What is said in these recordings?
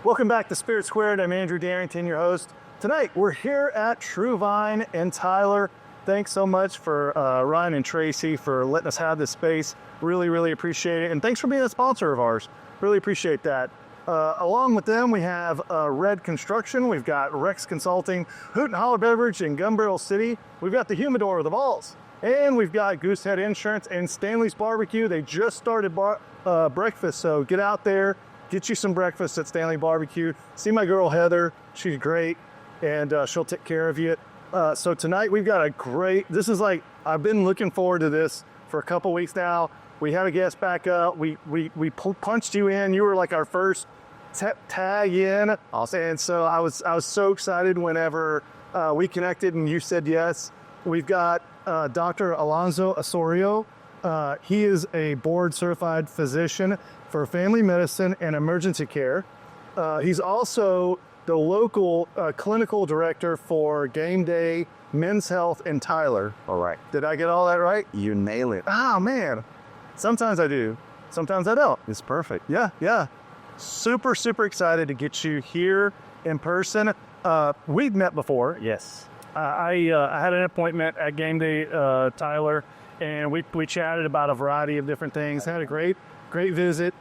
Welcome back to Spirit Squared. I'm Andrew Darrington, your host. Tonight, we're here at Truevine and Tyler. Thanks so much for Ryan and Tracy for letting us have this space. Really, really appreciate it. And thanks for being a sponsor of ours. Really appreciate that. Along with them, we have Red Construction. We've got Rex Consulting, Hoot and Holler Beverage in Gun Barrel City. We've got the Humidor of the Balls. And we've got Goosehead Insurance and Stanley's Barbecue. They just started breakfast, so get out there. Get you some breakfast at Stanley Barbecue. See my girl Heather. She's great, and she'll take care of you. So tonight we've got this is like, I've been looking forward to this for a couple weeks now. We had a guest back up. We punched you in. You were like our first tag in. Awesome. And so I was so excited whenever we connected and you said yes. We've got Dr. Alonso Osorio. He is a board-certified physician for family medicine and emergency care. He's also the local clinical director for Gameday, Men's Health, and Tyler. All right. Did I get all that right? You nail it. Oh, man. Sometimes I do. Sometimes I don't. It's perfect. Yeah. Super, super excited to get you here in person. We've met before. Yes. I had an appointment at Gameday, Tyler, and we chatted about a variety of different things. Had a great visit.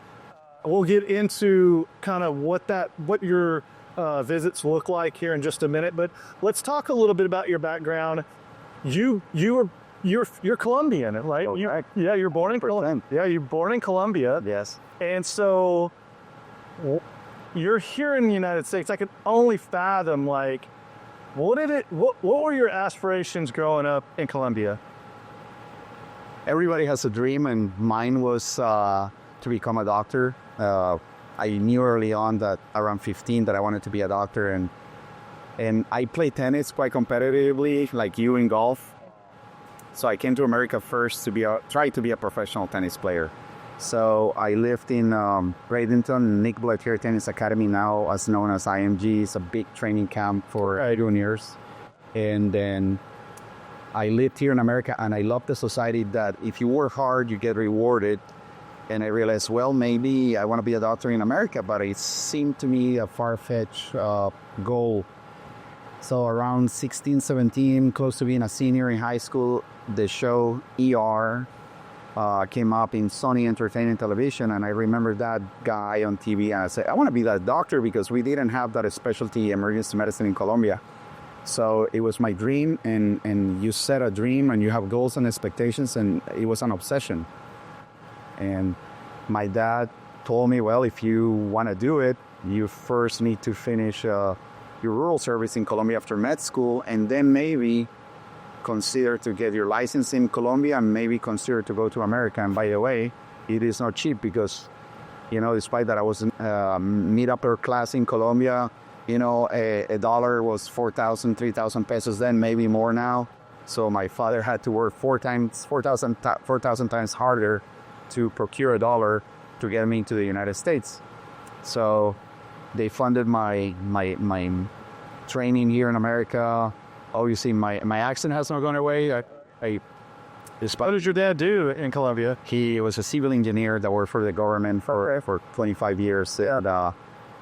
We'll get into kind of what your visits look like here in just a minute, but let's talk a little bit about your background. You're Colombian, right? You're born in Colombia. Yeah, you're born in Colombia. Yes. And so you're here in the United States. I could only fathom, like, what were your aspirations growing up in Colombia? Everybody has a dream, and mine was to become a doctor. I knew early on that around 15 that I wanted to be a doctor, and I played tennis quite competitively, like you in golf. So I came to America first to try to be a professional tennis player. So I lived in Bradenton, Nick Blair Tennis Academy, now as known as IMG. It's a big training camp for juniors. And then I lived here in America, and I loved the society that if you work hard, you get rewarded. And I realized, well, maybe I want to be a doctor in America, but it seemed to me a far-fetched goal. So around 16, 17, close to being a senior in high school, the show ER came up in Sony Entertainment Television, and I remember that guy on TV, and I said, I want to be that doctor, because we didn't have that specialty emergency medicine in Colombia. So it was my dream, and you set a dream, and you have goals and expectations, and it was an obsession. And my dad told me, well, if you want to do it, you first need to finish your rural service in Colombia after med school, and then maybe consider to get your license in Colombia, and maybe consider to go to America. And by the way, it is not cheap, because, despite that I was mid-upper class in Colombia, a dollar was 4,000, 3,000 pesos then, maybe more now. So my father had to work 4,000 times harder to procure a dollar to get me into the United States. So they funded my training here in America. Obviously, my accent has not gone away. What did your dad do in Colombia? He was a civil engineer that worked for the government for 25 years. And,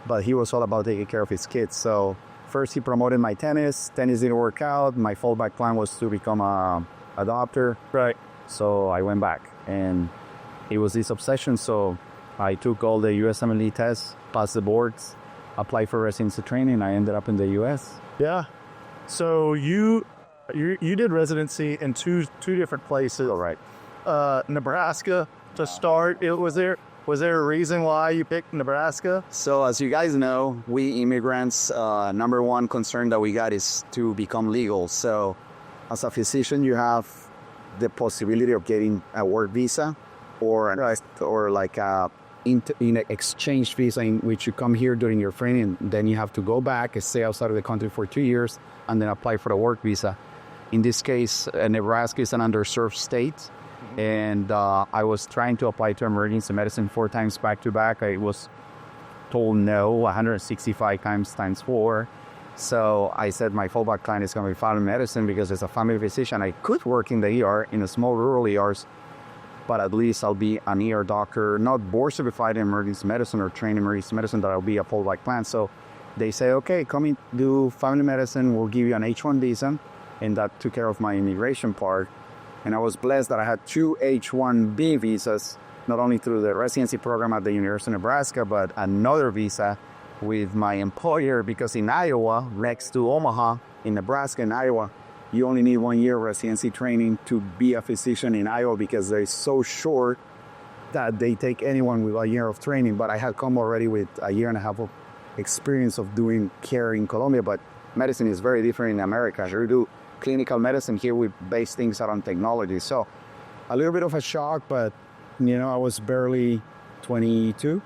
but he was all about taking care of his kids. So first he promoted my tennis. Tennis didn't work out. My fallback plan was to become a doctor. Right. So I went back, and it was this obsession. So I took all the USMLE tests, passed the boards, applied for residency training. I ended up in the US. Yeah. So you did residency in two different places. All right. Nebraska to start. Was there a reason why you picked Nebraska? So as you guys know, we immigrants, number one concern that we got is to become legal. So as a physician, you have the possibility of getting a work visa, or like in exchange visa, in which you come here during your training, then you have to go back and stay outside of the country for 2 years, and then apply for the work visa. In this case, Nebraska is an underserved state, and I was trying to apply to emergency medicine 4 times back to back. I was told no 165 times 4. So I said my fallback plan is going to be family medicine, because as a family physician, I could work in the ER, in a small rural ERs, but at least I'll be an ER doctor, not board certified in emergency medicine or trained in emergency medicine, that I'll be a full like plan. So they say, okay, come in, do family medicine, we'll give you an H1 visa. And that took care of my immigration part. And I was blessed that I had 2 H1B visas, not only through the residency program at the University of Nebraska, but another visa with my employer, because in Iowa, next to Omaha, in Nebraska and Iowa, you only need 1 year residency training to be a physician in Iowa, because they're so short that they take anyone with a year of training. But I had come already with a year and a half of experience of doing care in Colombia, but medicine is very different in America. Here we do clinical medicine, here we base things out on technology. So a little bit of a shock, but I was barely 22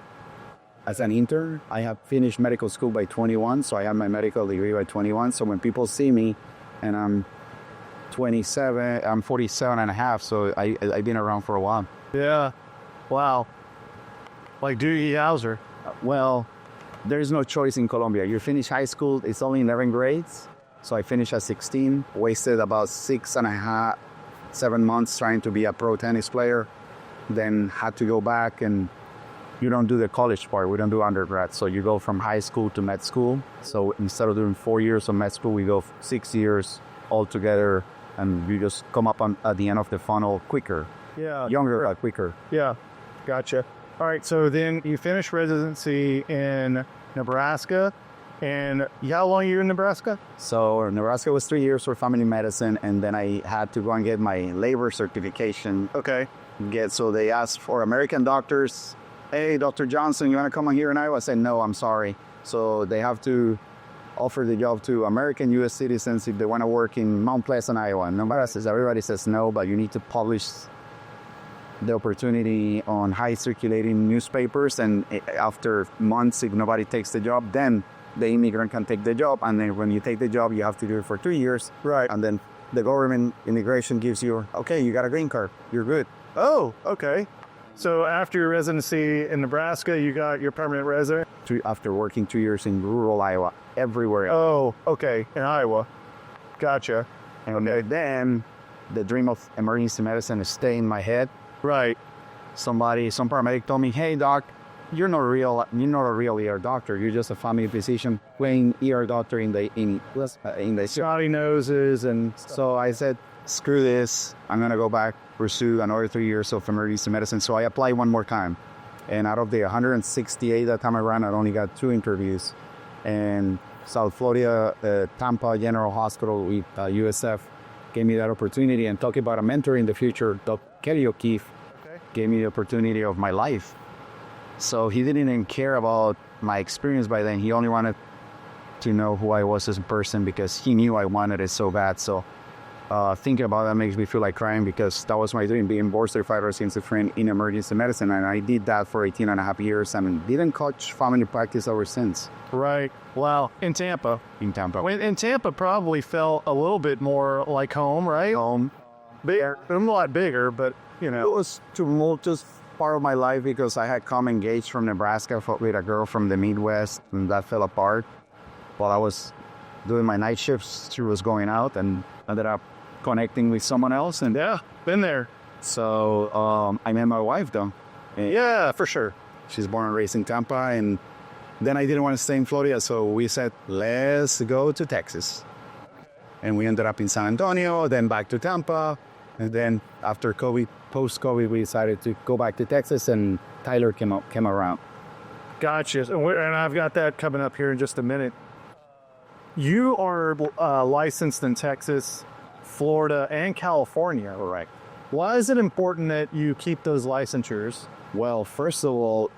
as an intern. I have finished medical school by 21, so I had my medical degree by 21. So when people see me and I'm 27, I'm 47 and a half, so I've been around for a while. Yeah. Wow. Like Doogie Howser. Well, there's no choice in Colombia. You finish high school, it's only 11 grades. So I finished at 16, wasted about 6.5, 7 months trying to be a pro tennis player. Then had to go back, and you don't do the college part. We don't do undergrad. So you go from high school to med school. So instead of doing 4 years of med school, we go 6 years altogether, and you just come up at the end of the funnel quicker. Yeah. Younger, quicker. Yeah. Gotcha. All right. So then you finished residency in Nebraska. And how long are you in Nebraska? So Nebraska was 3 years for family medicine, and then I had to go and get my labor certification. Okay. So they asked for American doctors. Hey, Dr. Johnson, you want to come on here in Iowa? I said, no, I'm sorry. So they have to offer the job to American U.S. citizens if they want to work in Mount Pleasant, Iowa. Everybody says no, but you need to publish the opportunity on high circulating newspapers. And after months, if nobody takes the job, then the immigrant can take the job. And then when you take the job, you have to do it for 2 years. Right. And then the government immigration gives you, okay, you got a green card. You're good. Oh, okay. So after your residency in Nebraska, you got your permanent resident? After working 2 years in rural Iowa, everywhere. Oh, okay. In Iowa. Gotcha. And then the dream of emergency medicine stayed in my head. Right. Some paramedic told me, hey, doc, you're not a real ER doctor. You're just a family physician playing ER doctor in the snotty noses. And so I said, screw this. I'm going to go back, pursue another 3 years of emergency medicine. So I applied one more time. And out of the 168 that time I ran, I only got 2 interviews. And South Florida, Tampa General Hospital with USF gave me that opportunity. And talking about a mentor in the future, Dr. Kelly O'Keefe, gave me the opportunity of my life. So he didn't even care about my experience by then. He only wanted to know who I was as a person, because he knew I wanted it so bad. So thinking about that makes me feel like crying, because that was my dream, being board certified residency trained in emergency medicine. And I did that for 18 and a half years and didn't touch family practice ever since. Right. Wow. In Tampa. In Tampa. In Tampa probably felt a little bit more like home, right? Home. Bigger. A lot bigger, but, It was tumultuous part of my life, because I had come engaged from Nebraska with a girl from the Midwest, and that fell apart. While I was doing my night shifts, she was going out and ended up connecting with someone else. And yeah, been there. So I met my wife, though. Yeah, for sure. She's born and raised in Tampa, and then I didn't want to stay in Florida, so we said, let's go to Texas. And we ended up in San Antonio, then back to Tampa, and then after COVID, post-COVID, we decided to go back to Texas, and Tyler came around. Gotcha. And I've got that coming up here in just a minute. You are licensed in Texas, Florida, and California. Correct. Why is it important that you keep those licensures? Well, first of all,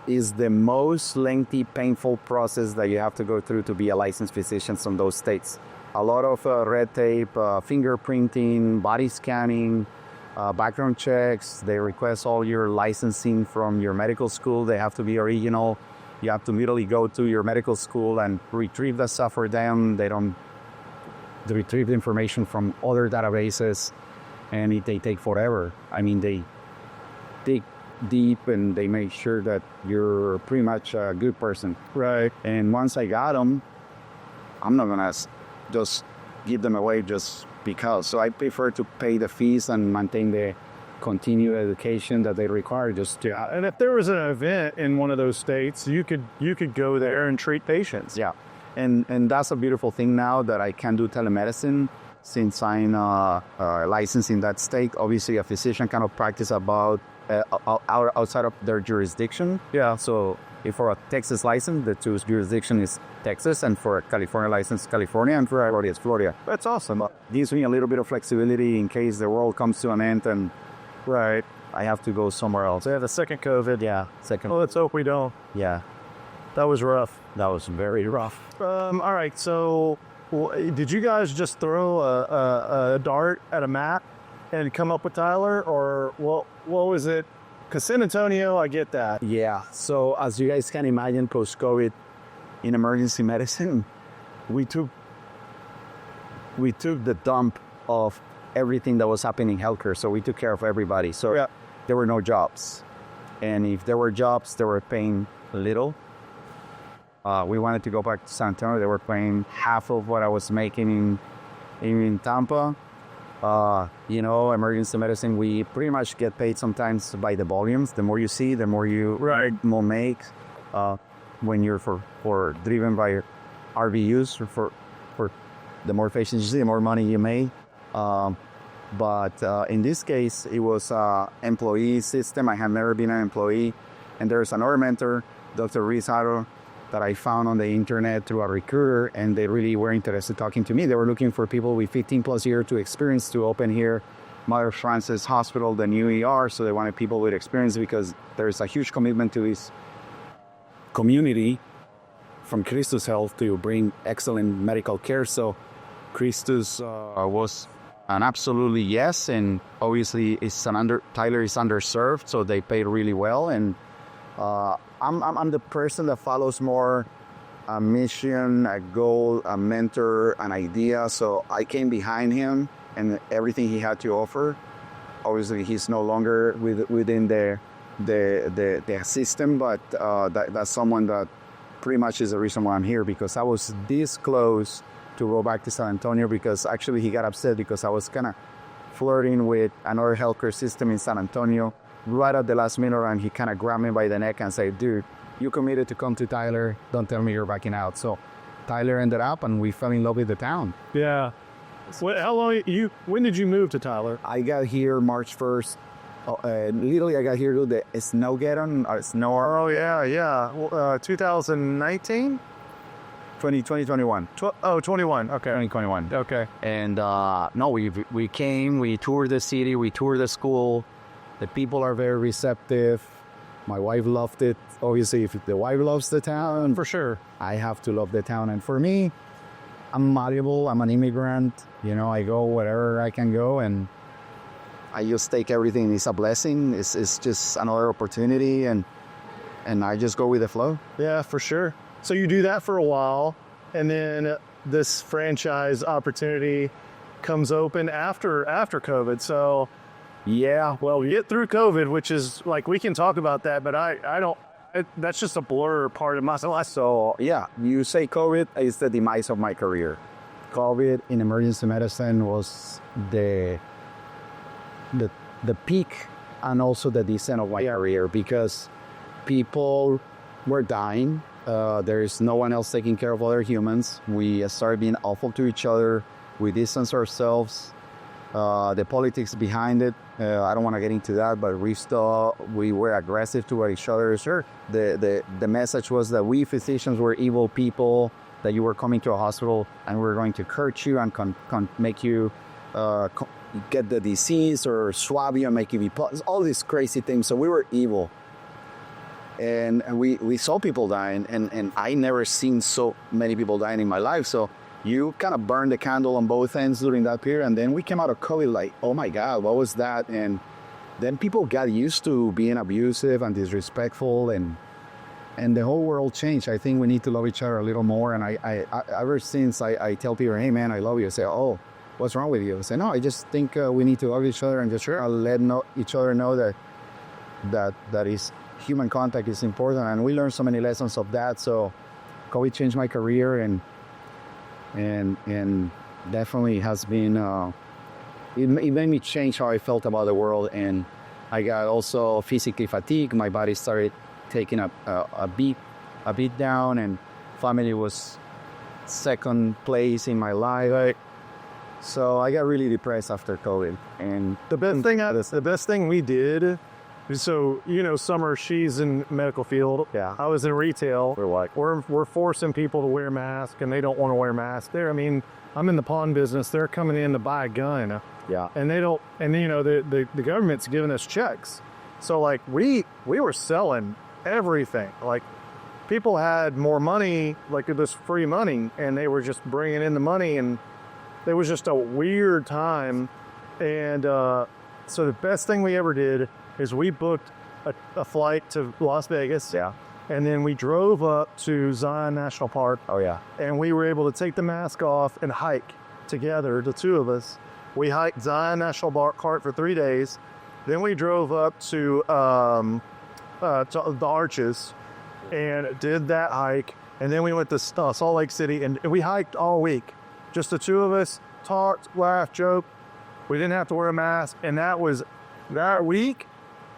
is the most lengthy, painful process that you have to go through to be a licensed physician from those states. A lot of red tape, fingerprinting, body scanning, background checks. They request all your licensing from your medical school. They have to be original. You have to immediately go to your medical school and retrieve the stuff for them. They retrieve the information from other databases, and they take forever. I mean, they dig deep, and they make sure that you're pretty much a good person. Right. And once I got them, I'm not gonna just give them away just because. So I prefer to pay the fees and maintain the continued education that they require just to. And if there was an event in one of those states, you could go there and treat patients. Yeah, and that's a beautiful thing now that I can do telemedicine since I'm licensed in that state. Obviously, a physician cannot practice outside of their jurisdiction. Yeah. So if for a Texas license, the two jurisdiction is Texas, and for a California license, California, and for Florida, it's Florida. That's awesome. But gives me a little bit of flexibility in case the world comes to an end and Right. I have to go somewhere else. Yeah, the second COVID. Yeah, second. Well, let's hope we don't. Yeah, That was rough. that was very rough. All right. So, did you guys just throw a dart at a map and come up with Tyler, or what was it? Because San Antonio, I get that. Yeah. So as you guys can imagine, post-COVID in emergency medicine, we took the dump of everything that was happening in healthcare. So we took care of everybody. So Yeah. there were no jobs. And if there were jobs, they were paying little. We wanted to go back to San Antonio. They were paying half of what I was making in Tampa. Emergency medicine, we pretty much get paid sometimes by the volumes. The more you see, the more you will make. When you're for driven by RVUs, for the more patients you see, the more money you make. But in this case, it was employee system. I had never been an employee. And there's another mentor, Dr. Rizaro, that I found on the internet through a recruiter, and they really were interested talking to me. They were looking for people with 15 plus years to experience to open here Mother Frances Hospital, the new ER. So they wanted people with experience because there's a huge commitment to this community from Christus Health to bring excellent medical care. So Christus was an absolutely yes, and obviously Tyler is underserved, so they paid really well. And I'm the person that follows more a mission, a goal, a mentor, an idea. So I came behind him and everything he had to offer. Obviously, he's no longer within the system, but that's someone that pretty much is the reason why I'm here, because I was this close to go back to San Antonio, because actually he got upset because I was kind of flirting with another healthcare system in San Antonio right at the last minute, and he kind of grabbed me by the neck and said, dude, you committed to come to Tyler. Don't tell me you're backing out. So Tyler ended up, and we fell in love with the town. Yeah. When did you move to Tyler? I got here March 1st. Literally, I got here to the Snowgeddon, snow. Oh, yeah. 2019? 2021. 21. Okay. 2021. Okay. And no, we came, we toured the city, we toured the school. The people are very receptive. My wife loved it. Obviously, if the wife loves the town, For sure. I have to love the town. And for me, I'm malleable. I'm an immigrant. I go wherever I can go, and I just take everything. It's a blessing. It's just another opportunity, and I just go with the flow. Yeah, for sure. So you do that for a while, and then this franchise opportunity comes open after COVID. So yeah, well, you get through COVID, which is like, we can talk about that, but I don't. That's just a blur part of my life. So yeah, you say COVID is the demise of my career. COVID in emergency medicine was the peak and also the descent of my career, because people were dying. There is no one else taking care of other humans. We started being awful to each other. We distance ourselves. The politics behind it, I don't want to get into that, but we were aggressive toward each other. Sure, the message was that we physicians were evil people, that you were coming to a hospital and we were going to hurt you and make you get the disease, or swab you and make you be all these crazy things. So we were evil. And we saw people dying, and I never seen so many people dying in my life. So you kind of burned the candle on both ends during that period. And then we came out of COVID like, oh my God, what was that? And then people got used to being abusive and disrespectful, and the whole world changed. I think we need to love each other a little more. And I ever since I tell people, hey man, I love you. I say, oh, what's wrong with you? I say, no, I just think we need to love each other and just let each other know that is human contact is important. And we learned so many lessons of that. So COVID changed my career, and definitely has been it made me change how I felt about the world, and I got also physically fatigued. My body started taking a beat down, and family was second place in my life. Right. So I got really depressed after COVID. And The best thing we did. So, Summer, she's in medical field. Yeah. I was in retail. We're like, We're forcing people to wear masks, and they don't want to wear masks. I'm in the pawn business. They're coming in to buy a gun, yeah, and they don't. And the government's giving us checks. So like we were selling everything. Like people had more money, like this free money, and they were just bringing in the money, and it was just a weird time. And so the best thing we ever did is we booked a flight to Las Vegas. yeah, And then we drove up to Zion National Park. oh yeah, And we were able to take the mask off and hike together, the two of us. We hiked Zion National Park for 3 days. Then we drove up to the Arches and did that hike. And then we went to Salt Lake City, and we hiked all week. Just the two of us, talked, laughed, joked. We didn't have to wear a mask. And that week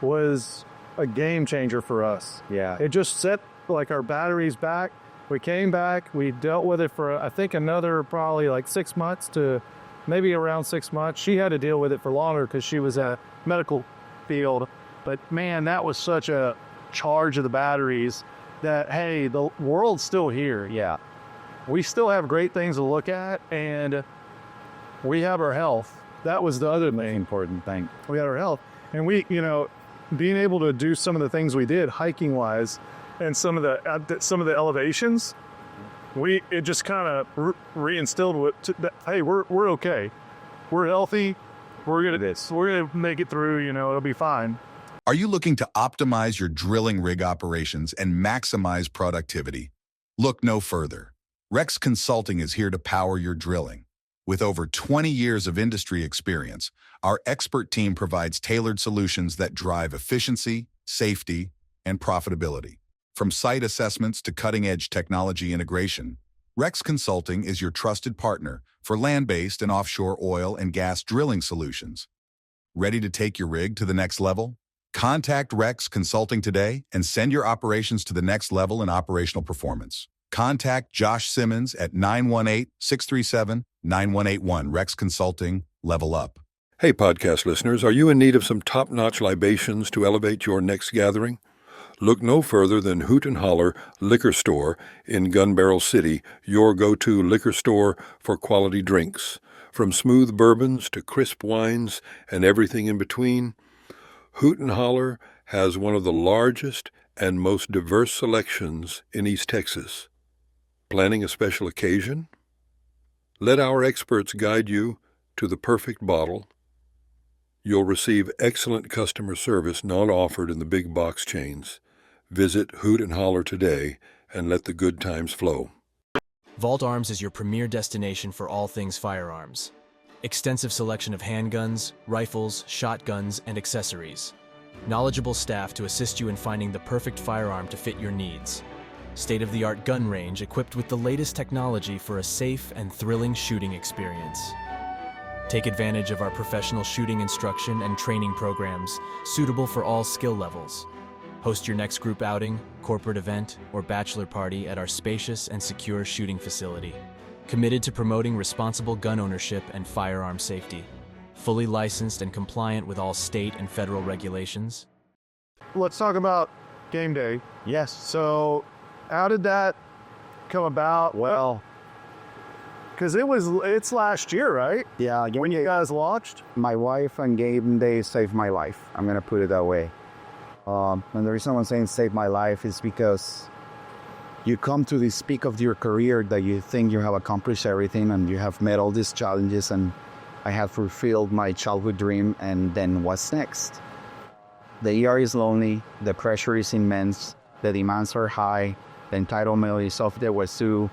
was a game changer for us. yeah. It just set like our batteries back. We came back. We dealt with it for I think another probably like 6 months to maybe around 6 months. She had to deal with it for longer because she was at medical field. But man, that was such a charge of the batteries that hey, the world's still here. Yeah, We still have great things to look at, and we have our health. That was the other thing. important thing. We had our health, and we, being able to do some of the things we did hiking wise, and some of the elevations, it just kind of reinstilled that hey, we're okay, we're healthy, we're gonna make it through. It'll be fine. Are you looking to optimize your drilling rig operations and maximize productivity? Look no further. Rex Consulting is here to power your drilling. With over 20 years of industry experience, our expert team provides tailored solutions that drive efficiency, safety, and profitability. From site assessments to cutting-edge technology integration, Rex Consulting is your trusted partner for land-based and offshore oil and gas drilling solutions. Ready to take your rig to the next level? Contact Rex Consulting today and send your operations to the next level in operational performance. Contact Josh Simmons at 918-637-9181. Rex Consulting, level up. Hey, podcast listeners, are you in need of some top-notch libations to elevate your next gathering? Look no further than Hoot and Holler Liquor Store in Gun Barrel City, your go-to liquor store for quality drinks. From smooth bourbons to crisp wines and everything in between, Hoot and Holler has one of the largest and most diverse selections in East Texas. Planning a special occasion? Let our experts guide you to the perfect bottle. You'll receive excellent customer service not offered in the big box chains. Visit Hoot and Holler today and let the good times flow. Vault Arms is your premier destination for all things firearms. Extensive selection of handguns, rifles, shotguns, and accessories. Knowledgeable staff to assist you in finding the perfect firearm to fit your needs. State-of-the-art gun range equipped with the latest technology for a safe and thrilling shooting experience. Take advantage of our professional shooting instruction and training programs suitable for all skill levels. Host your next group outing, corporate event, or bachelor party at our spacious and secure shooting facility. Committed to promoting responsible gun ownership and firearm safety. Fully licensed and compliant with all state and federal regulations. Let's talk about Gameday. Yes. So, how did that come about? Well, Because it's last year, right? yeah, When you guys launched? my wife and Gameday saved my life. I'm going to put it that way. And the reason I'm saying saved my life is because you come to this peak of your career that you think you have accomplished everything and you have met all these challenges, and I have fulfilled my childhood dream, and then what's next? The ER is lonely, the pressure is immense, the demands are high, the entitlement is off the wazoo,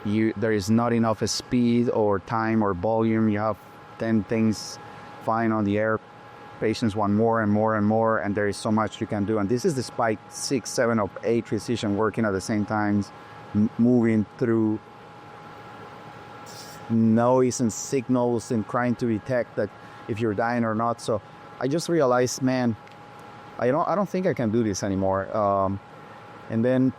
there is not enough speed or time or volume, you have 10 things flying on the air, patients want more and more and more, and there is so much you can do. And this is despite 6, 7, or 8 physicians working at the same time, moving through noise and signals and trying to detect that if you're dying or not. So I just realized, man, I don't think I can do this anymore. And then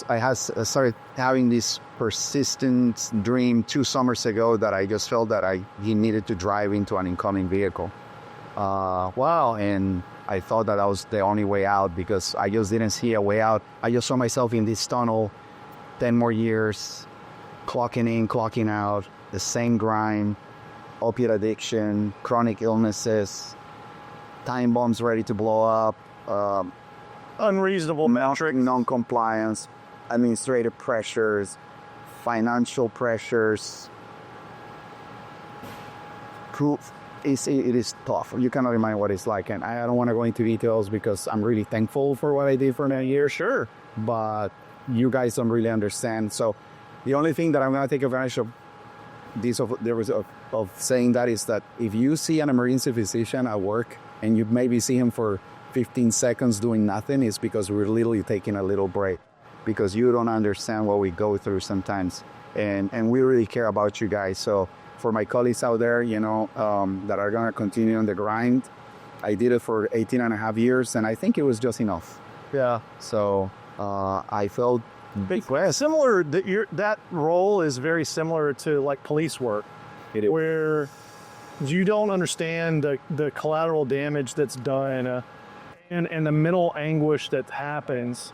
I started having this persistent dream 2 summers ago that I just felt that he needed to drive into an incoming vehicle. Wow. And I thought that was the only way out because I just didn't see a way out. I just saw myself in this tunnel, 10 more years, clocking in, clocking out, the same grind, opiate addiction, chronic illnesses, time bombs ready to blow up, Unreasonable metrics. non-compliance, administrative pressures, financial pressures. It is tough. You cannot imagine what it's like. And I don't want to go into details because I'm really thankful for what I did for 9 years. Sure. But you guys don't really understand. So the only thing that I'm going to take advantage of of saying that is that if you see an emergency physician at work and you maybe see him for 15 seconds doing nothing, it's because we're literally taking a little break because you don't understand what we go through sometimes. And we really care about you guys. So for my colleagues out there, that are going to continue on the grind, I did it for 18 and a half years, and I think it was just enough. Yeah. So I felt Similar, that role is very similar to like police work, where you don't understand the collateral damage that's done and the mental anguish that happens,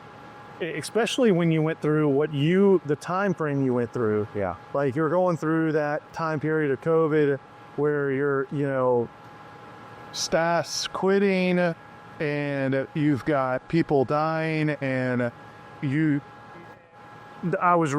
especially when you went through the time frame you went through. Yeah. Like you're going through that time period of COVID where you're, staff's quitting and you've got people dying and I was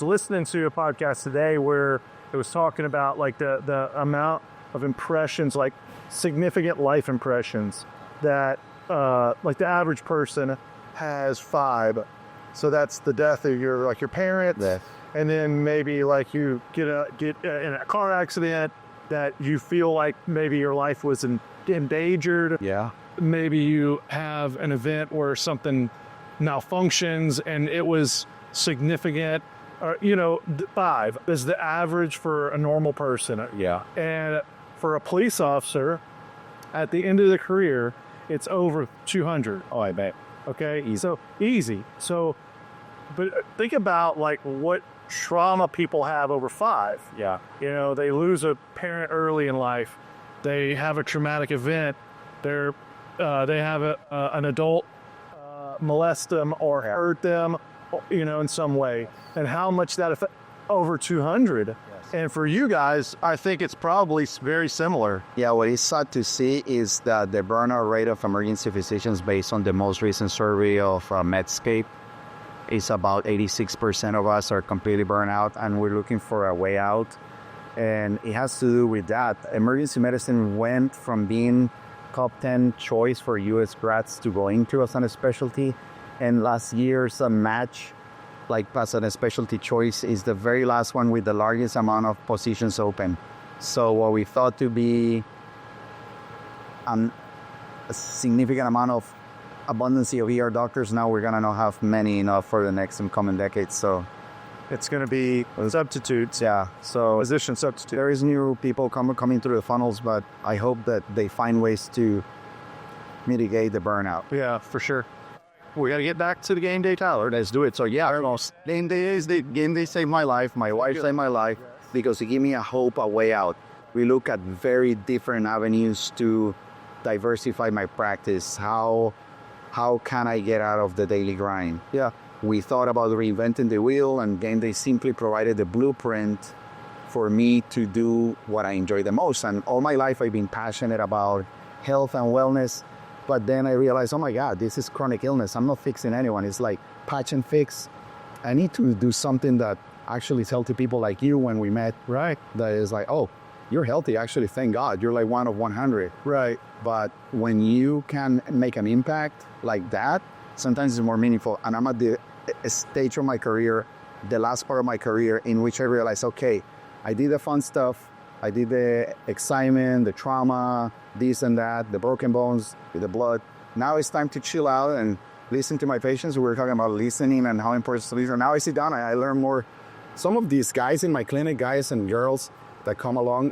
listening to a podcast today where it was talking about like the amount of impressions, like significant life impressions that like the average person has 5. So that's the death of your parents, and then maybe like you get in a car accident that you feel like maybe your life was endangered. Yeah. Maybe you have an event where something malfunctions and it was significant. 5 is the average for a normal person. Yeah. And for a police officer, at the end of the career, it's over 200. Oh, I bet. Okay, easy. So, but think about like what trauma people have over 5. Yeah. They lose a parent early in life. They have a traumatic event. They have an adult molest them or hurt them, in some way. And how much that affect over 200. Yes. And for you guys, I think it's probably very similar. Yeah, what is sad to see is that the burnout rate of emergency physicians based on the most recent survey of Medscape is about 86% of us are completely burnt out and we're looking for a way out. And it has to do with that. Emergency medicine went from being top 10 choice for U.S. grads to go into as a specialty. And last year's match, like as a specialty choice, is the very last one with the largest amount of positions open. So what we thought to be a significant amount of abundance of ER doctors, now we're going to not have many enough for the next and coming decades. So it's going to be substitutes. Yeah. So physician substitutes. There is new people coming through the funnels, but I hope that they find ways to mitigate the burnout. Yeah, for sure. We got to get back to the game day, Tyler. Let's do it. So yeah, game day saved my life. My wife saved my life because it gave me a hope, a way out. We look at very different avenues to diversify my practice. How can I get out of the daily grind? Yeah. We thought about reinventing the wheel, and Gameday simply provided the blueprint for me to do what I enjoy the most. And all my life, I've been passionate about health and wellness. But then I realized, oh my God, this is chronic illness. I'm not fixing anyone. It's like patch and fix. I need to do something that actually tell to people like you when we met. Right. That is like, oh, you're healthy. Actually, thank God. You're like 1 of 100. Right. But when you can make an impact like that, sometimes it's more meaningful. And I'm at the stage of my career, the last part of my career, in which I realized, okay, I did the fun stuff. I did the excitement, the trauma, this and that, the broken bones, the blood. Now it's time to chill out and listen to my patients. We were talking about listening and how important it is to listen. Now I sit down and I learn more. Some of these guys in my clinic, guys and girls that come along,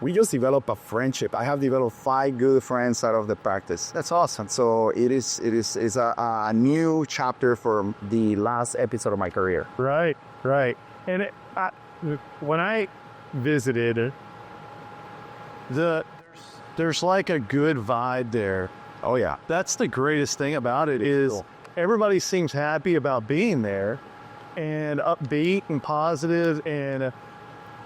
we just developed a friendship. I have developed 5 good friends out of the practice. That's awesome. So it's a new chapter for the last episode of my career. Right. And when I visited, there's like a good vibe there. Oh yeah. That's the greatest thing about it is Cool. everybody seems happy about being there and upbeat and positive, and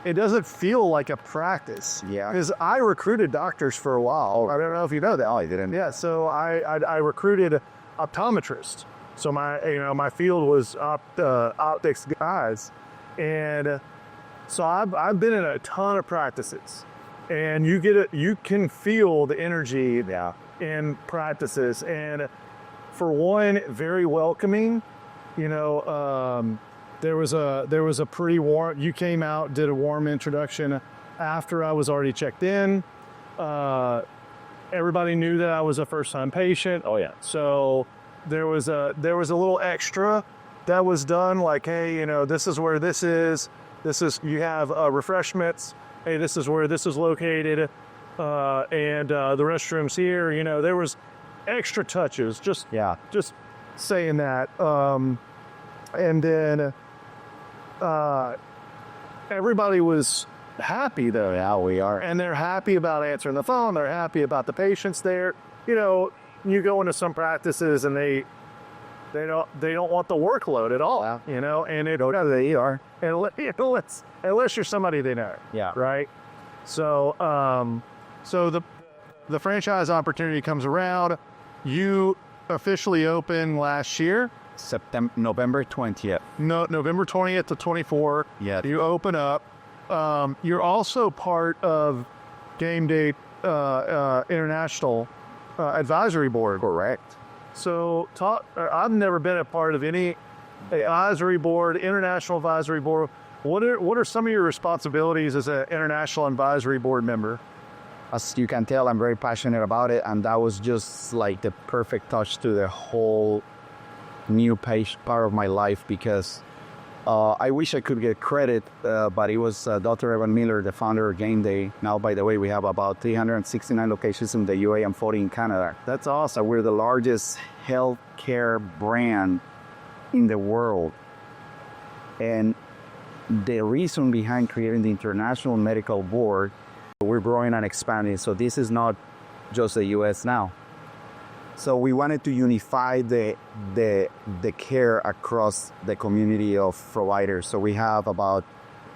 it doesn't feel like a practice. Yeah. Because I recruited doctors for a while. I don't know if you know that. Oh, I didn't. Yeah, so I recruited optometrists. So my field was optics guys, and so I've been in a ton of practices, and you can feel the energy in practices, and for one, very welcoming. There was a pretty warm. You came out, did a warm introduction after I was already checked in. Everybody knew that I was a first-time patient. Oh yeah. So there was a little extra that was done, like, hey, this is where this is. You have refreshments. Hey, this is where this is located, and the restrooms here. There was extra touches. Just saying that. And then everybody was happy though. Yeah, we are. And they're happy about answering the phone. They're happy about the patients there. You go into some practices and they don't want the workload at all. Yeah. And it Go to the ER. unless you're somebody they know. Yeah. Right. So the franchise opportunity comes around. You officially opened last year. November 20th. No, November 20th to 24. Yeah. You open up. You're also part of Gameday International Advisory Board. Correct. So I've never been a part of any advisory board, international advisory board. What are some of your responsibilities as an international advisory board member? As you can tell, I'm very passionate about it, and that was just like the perfect touch to the whole new part of my life, because I wish I could get credit, but it was Dr. Evan Miller, the founder of Gameday. Now, by the way, we have about 369 locations in the UAE and 40 in Canada. That's awesome. We're the largest healthcare brand in the world. And the reason behind creating the International Medical Board, we're growing and expanding. So this is not just the US now. So we wanted to unify the care across the community of providers. So we have about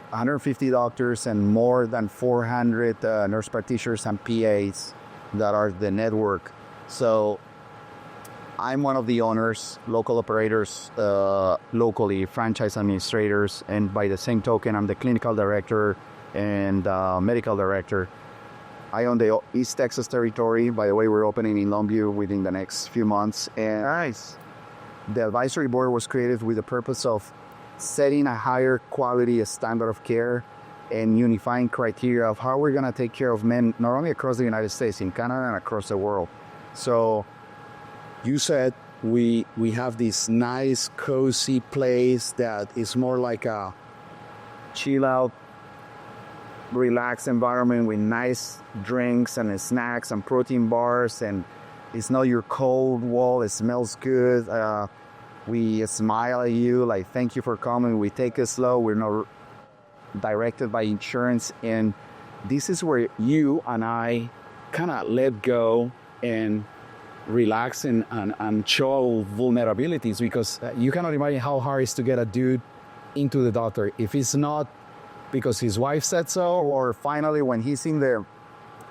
150 doctors and more than 400 nurse practitioners and PAs that are the network. So I'm one of the owners, local operators, locally, franchise administrators, and by the same token, I'm the clinical director and medical director. I own the East Texas territory. By the way, we're opening in Longview within the next few months. And Nice. the advisory board was created with the purpose of setting a higher quality standard of care and unifying criteria of how we're going to take care of men, not only across the United States, in Canada and across the world. So you said we have this nice, cozy place that is more like a chill out, relaxed environment with nice drinks and snacks and protein bars, and it's not your cold wall. It smells good. We smile at you like, thank you for coming. We take it slow. We're not directed by insurance, and this is where you and I kind of let go and relax and show vulnerabilities, because you cannot imagine how hard it is to get a dude into the doctor if it's not because his wife said so, or finally when he's in there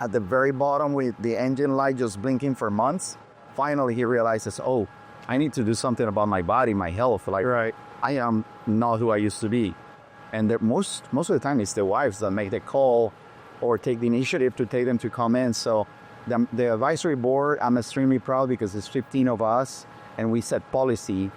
at the very bottom with the engine light just blinking for months, finally he realizes, oh, I need to do something about my body, my health. Like, Right. I am not who I used to be. And most of the time it's the wives that make the call or take the initiative to take them to come in. So the advisory board, I'm extremely proud because it's 15 of us, and we set policy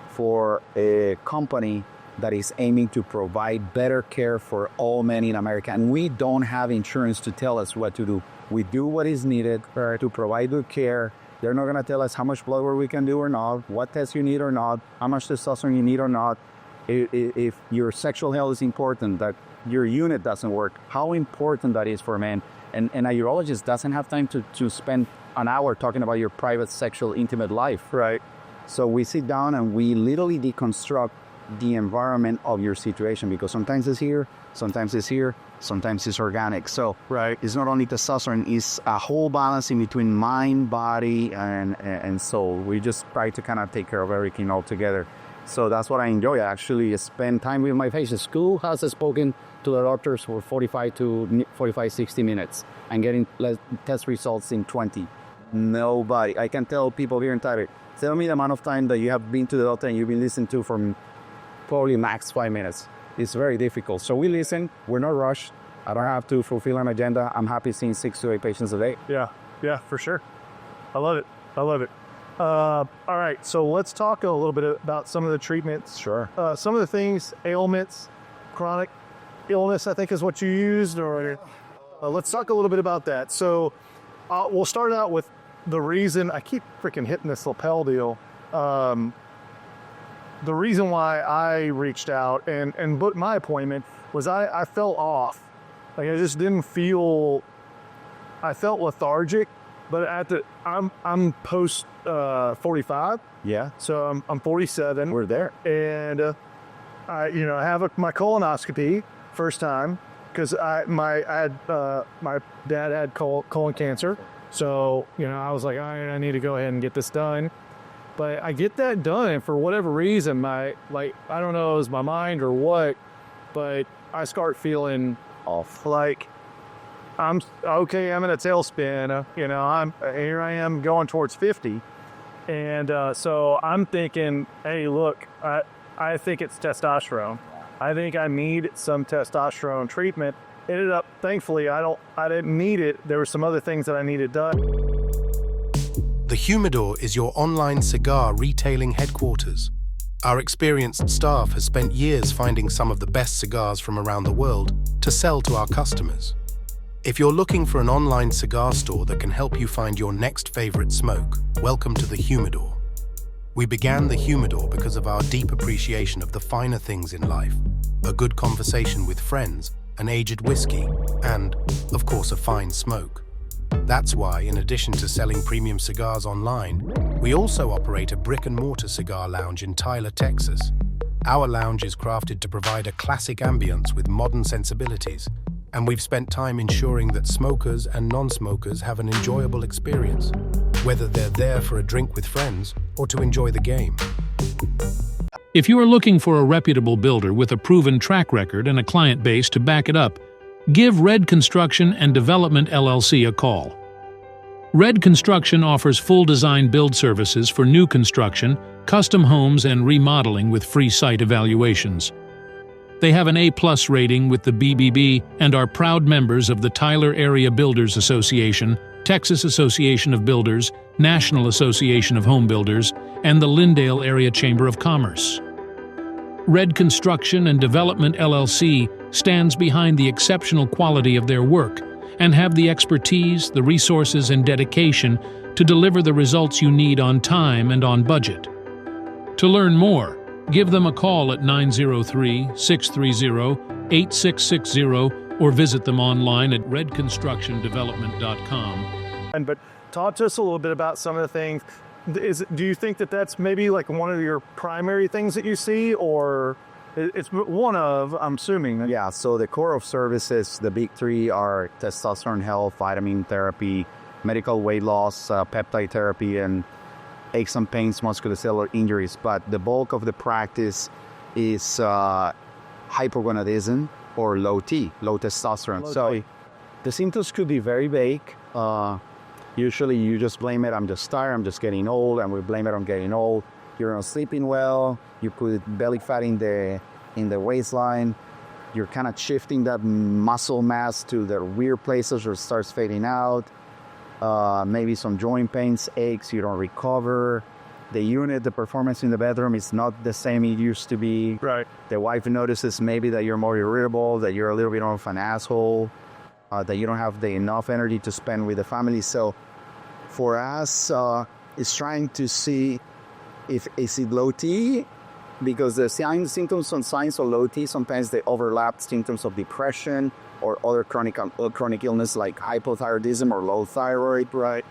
for a company that is aiming to provide better care for all men in America. And we don't have insurance to tell us what to do. We do what is needed to provide good care. They're not going to tell us how much blood work we can do or not, what tests you need or not, how much testosterone you need or not. If your sexual health is important, that your unit doesn't work, how important that is for a man. And a urologist doesn't have time to spend an hour talking about your private sexual intimate life. Right. So we sit down and we literally deconstruct the environment of your situation, because sometimes it's here, sometimes it's organic. So Right. it's not only testosterone, it's a whole balance in between mind, body, and soul. We just try to kind of take care of everything all together. So that's what I enjoy. I actually spend time with my patients. School has spoken to the doctors for 45, 60 minutes and getting test results in 20. Nobody. I can tell people here in Tyler, tell me the amount of time that you have been to the doctor and you've been listened to for probably max 5 minutes. It's very difficult. So we listen. We're not rushed. I don't have to fulfill an agenda. I'm happy seeing 6 to 8 patients a day. Yeah, for sure. I love it. All right, so let's talk a little bit about some of the treatments. Sure. Some of the things, ailments, chronic illness, I think is what you used, or let's talk a little bit about that. So we'll start out with the reason, I keep freaking hitting this lapel deal. The reason why I reached out and booked my appointment was I felt off. Like I just didn't feel, I felt lethargic, but I'm post 45. Yeah. So I'm 47. We're there. And I have my colonoscopy first time because my dad had colon cancer. So, I was like, I need to go ahead and get this done. But I get that done, and for whatever reason, I don't know if it was my mind or what, but I start feeling off. Like, I'm in a tailspin. Here I am going towards 50. And so I'm thinking, hey, look, I think it's testosterone. I think I need some testosterone treatment. Ended up, thankfully, I didn't need it. There were some other things that I needed done. The Humidor is your online cigar retailing headquarters. Our experienced staff has spent years finding some of the best cigars from around the world to sell to our customers. If you're looking for an online cigar store that can help you find your next favorite smoke, welcome to the Humidor. We began the Humidor because of our deep appreciation of the finer things in life, a good conversation with friends, an aged whiskey, and, of course, a fine smoke. That's why, in addition to selling premium cigars online, we also operate a brick-and-mortar cigar lounge in Tyler, Texas. Our lounge is crafted to provide a classic ambience with modern sensibilities, and we've spent time ensuring that smokers and non-smokers have an enjoyable experience, whether they're there for a drink with friends or to enjoy the game. If you are looking for a reputable builder with a proven track record and a client base to back it up, give Red Construction and Development LLC a call. Red Construction offers full design build services for new construction, custom homes, and remodeling with free site evaluations. They have an A+ rating with the BBB and are proud members of the Tyler Area Builders Association, Texas Association of Builders, National Association of Home Builders, and the Lindale Area Chamber of Commerce. Red Construction and Development LLC stands behind the exceptional quality of their work and have the expertise, the resources, and dedication to deliver the results you need on time and on budget. To learn more, give them a call at 903-630-8660 or visit them online at redconstructiondevelopment.com. But talk to us a little bit about some of the things. Do you think that that's maybe like one of your primary things that you see, or it's one of, I'm assuming? Yeah, so the core of services, the big three are testosterone health, vitamin therapy, medical weight loss, peptide therapy, and aches and pains, musculoskeletal injuries. But the bulk of the practice is hypogonadism or low T, low testosterone. So the symptoms could be very vague. Usually you just blame it, I'm just tired, I'm just getting old, and we blame it on getting old. You're not sleeping well, you put belly fat in the waistline, you're kind of shifting that muscle mass to the weird places or it starts fading out. Maybe some joint pains, aches, you don't recover. The unit, the performance in the bedroom is not the same it used to be. Right. The wife notices maybe that you're more irritable, that you're a little bit of an asshole, that you don't have enough energy to spend with the family. So for us, it's trying to see if is it low T because the symptoms and signs of low T, sometimes they overlap symptoms of depression or other chronic illness like hypothyroidism or low thyroid, right?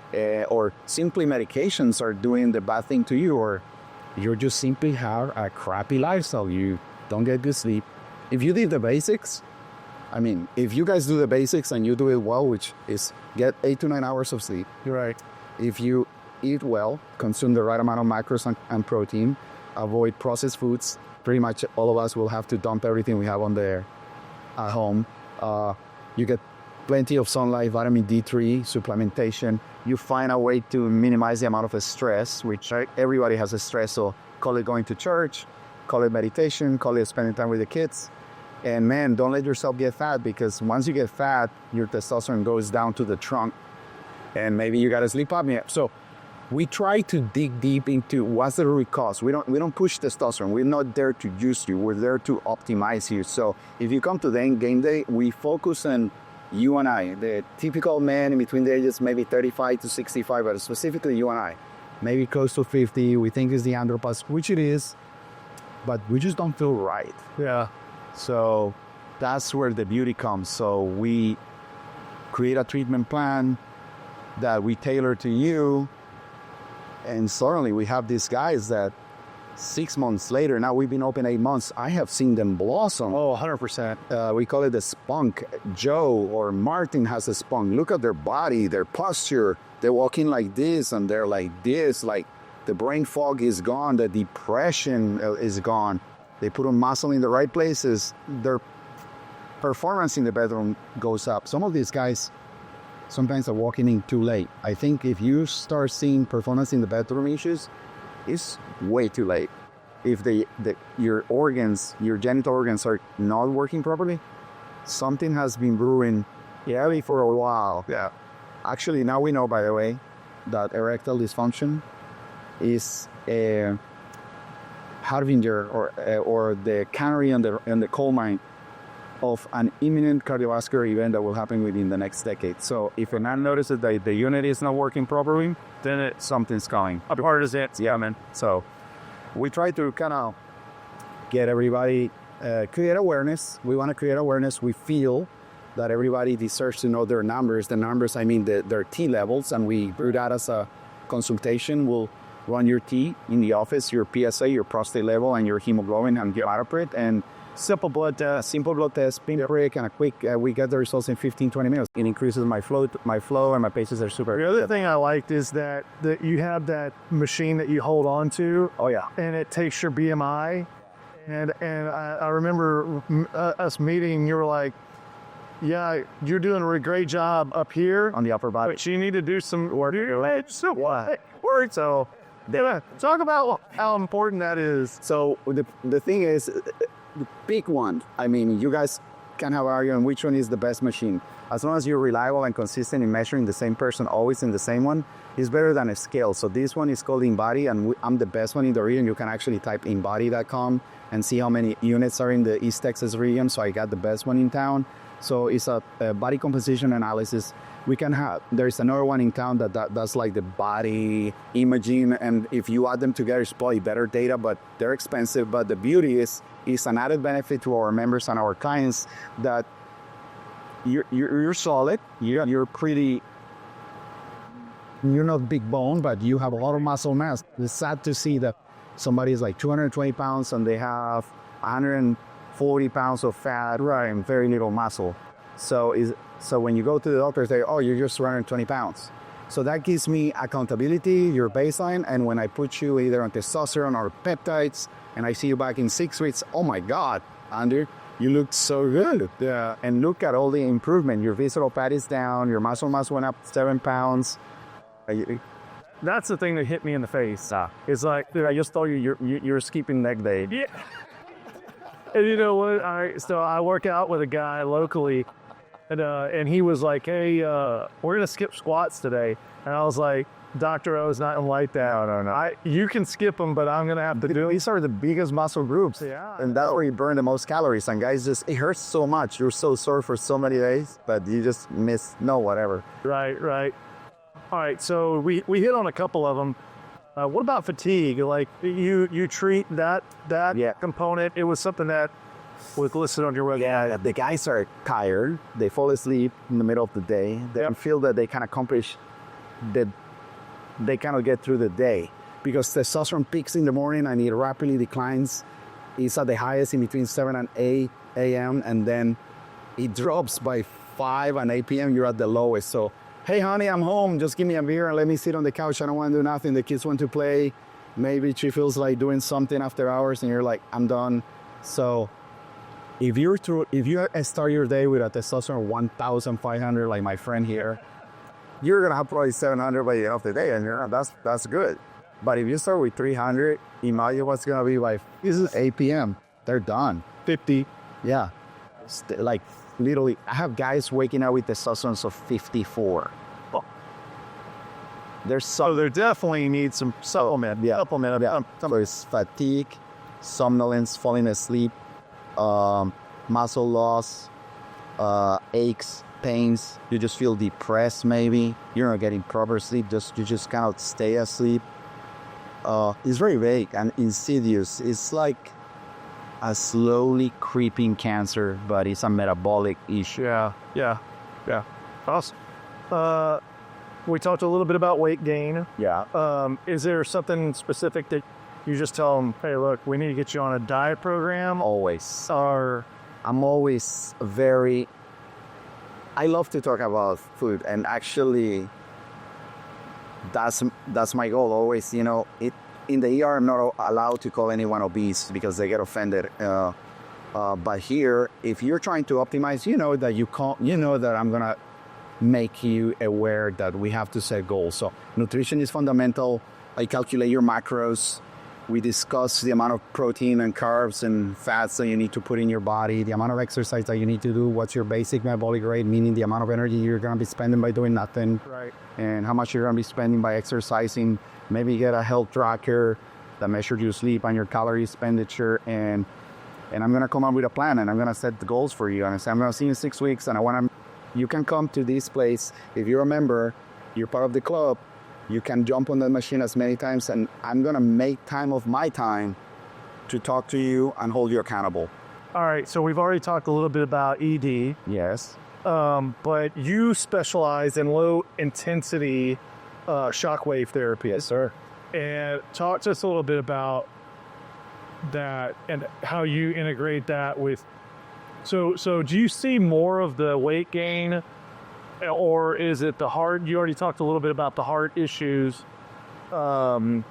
Or simply medications are doing the bad thing to you, or you just simply have a crappy lifestyle. You don't get good sleep. If you did the basics, I mean, if you guys do the basics and you do it well, which is get 8 to 9 hours of sleep. Right. If you eat well, consume the right amount of macros and protein, avoid processed foods. Pretty much all of us will have to dump everything we have on there at home. You get plenty of sunlight, vitamin D3, supplementation. You find a way to minimize the amount of stress, which everybody has a stress. So call it going to church, call it meditation, call it spending time with the kids. And man, don't let yourself get fat, because once you get fat, your testosterone goes down to the trunk and maybe you got to sleep apnea. So we try to dig deep into what's the root cause. We don't push testosterone. We're not there to use you. We're there to optimize you. So if you come to the game day, we focus on you and I, the typical man in between the ages, maybe 35 to 65, but specifically you and I, maybe close to 50. We think it's the andropause, which it is, but we just don't feel right. Yeah. So that's where the beauty comes. So we create a treatment plan that we tailor to you. And suddenly we have these guys that 6 months later, now we've been open 8 months, I have seen them blossom. Oh, 100%. We call it the spunk. Joe or Martin has a spunk. Look at their body, their posture. They're walking like this and they're like this. Like the brain fog is gone. The depression is gone. They put on muscle in the right places. Their performance in the bedroom goes up. Some of these guys sometimes are walking in too late. I think if you start seeing performance in the bedroom issues, it's way too late. If your organs, your genital organs are not working properly, something has been brewing for a while. Yeah. Actually, now we know, by the way, that erectile dysfunction is a harbinger or the canary in the coal mine of an imminent cardiovascular event that will happen within the next decade. So if a man notices that the unit is not working properly, then something's coming. How hard is it? Yeah, man. So we try to kind of get everybody, create awareness. We want to create awareness. We feel that everybody deserves to know their numbers. The numbers, I mean their T levels, and we do that as a consultation. We'll run your T in the office, your PSA, your prostate level, and your hemoglobin and hematocrit, and simple blood test, pinprick, and a quick, we get the results in 15, 20 minutes. It increases my flow, and my patients are super. The other thing I liked is that you have that machine that you hold on to. Oh, yeah. And it takes your BMI. And I remember us meeting, you were like, yeah, you're doing a great job up here. On the upper body. But you need to do some work. Work. So talk about how important that is. So the thing is, pick one. I mean, you guys can have an argument which one is the best machine. As long as you're reliable and consistent in measuring the same person always in the same one, it's better than a scale. So this one is called InBody, and I'm the best one in the region. You can actually type inbody.com and see how many units are in the East Texas region. So I got the best one in town. So it's a body composition analysis. There's another one in town that does like the body imaging, and if you add them together, it's probably better data, but they're expensive. But the beauty is an added benefit to our members and our clients that you're solid, you're pretty, you're not big bone, but you have a lot of muscle mass. It's sad to see that somebody is like 220 pounds and they have 140 pounds of fat, right, and very little muscle. So when you go to the doctor, they say, oh, you're just 220 pounds. So that gives me accountability, your baseline, and when I put you either on testosterone or peptides, and I see you back in 6 weeks, oh my God, Andrew, you look so good. Yeah. And look at all the improvement. Your visceral fat is down, your muscle mass went up 7 pounds. That's the thing that hit me in the face. It's like, dude, I just told you you're skipping leg day. Yeah. And you know what? So I work out with a guy locally, and he was like, hey, we're going to skip squats today. And I was like, Dr. O's not like that. No. You can skip them, but I'm going to have to do it. These are the biggest muscle groups. Yeah. And that's where you burn the most calories. And guys, it hurts so much. You're so sore for so many days, but you just whatever. Right. All right, so we hit on a couple of them. What about fatigue? Like you treat that component? It was something that was listed on your website. Yeah, the guys are tired. They fall asleep in the middle of the day. They don't feel that they can accomplish that. They cannot get through the day because testosterone peaks in the morning and it rapidly declines. It's at the highest in between 7 and 8 a.m. and then it drops by 5 and 8 p.m. You're at the lowest. So, hey, honey, I'm home. Just give me a beer and let me sit on the couch. I don't want to do nothing. The kids want to play. Maybe she feels like doing something after hours and you're like, I'm done. So if you start your day with a testosterone 1,500 like my friend here, you're going to have probably 700 by the end of the day, and that's good. But if you start with 300, imagine what's going to be by 8 p.m. They're done. 50. Yeah. Like, literally, I have guys waking up with testosterone of 54. Oh. So they definitely need some supplement. Yeah. So it's fatigue, somnolence, falling asleep, muscle loss, aches, pains. You just feel depressed maybe. You're not getting proper sleep. You just cannot stay asleep. It's very vague and insidious. It's like a slowly creeping cancer, but it's a metabolic issue. Yeah. Awesome. We talked a little bit about weight gain. Yeah. Is there something specific that you just tell them, hey, look, we need to get you on a diet program? Always. Or I'm always I love to talk about food, and actually that's my goal always. You know, in the ER I'm not allowed to call anyone obese because they get offended. But here, if you're trying to optimize, you know that I'm gonna make you aware that we have to set goals. So nutrition is fundamental. I calculate your macros. We discuss the amount of protein and carbs and fats that you need to put in your body, the amount of exercise that you need to do, what's your basic metabolic rate, meaning the amount of energy you're going to be spending by doing nothing, right, and how much you're going to be spending by exercising. Maybe get a health tracker that measures your sleep and your calorie expenditure, and I'm going to come up with a plan, and I'm going to set the goals for you. And I say, I'm going to see you in 6 weeks, and you can come to this place. If you're a member, you're part of the club, you can jump on that machine as many times, and I'm going to make time of my time to talk to you and hold you accountable. All right, so we've already talked a little bit about ED. Yes. But you specialize in low-intensity shockwave therapy. Yes, sir. And talk to us a little bit about that and how you integrate that with... So do you see more of the weight gain, or is it the heart? You already talked a little bit about the heart issues. Talk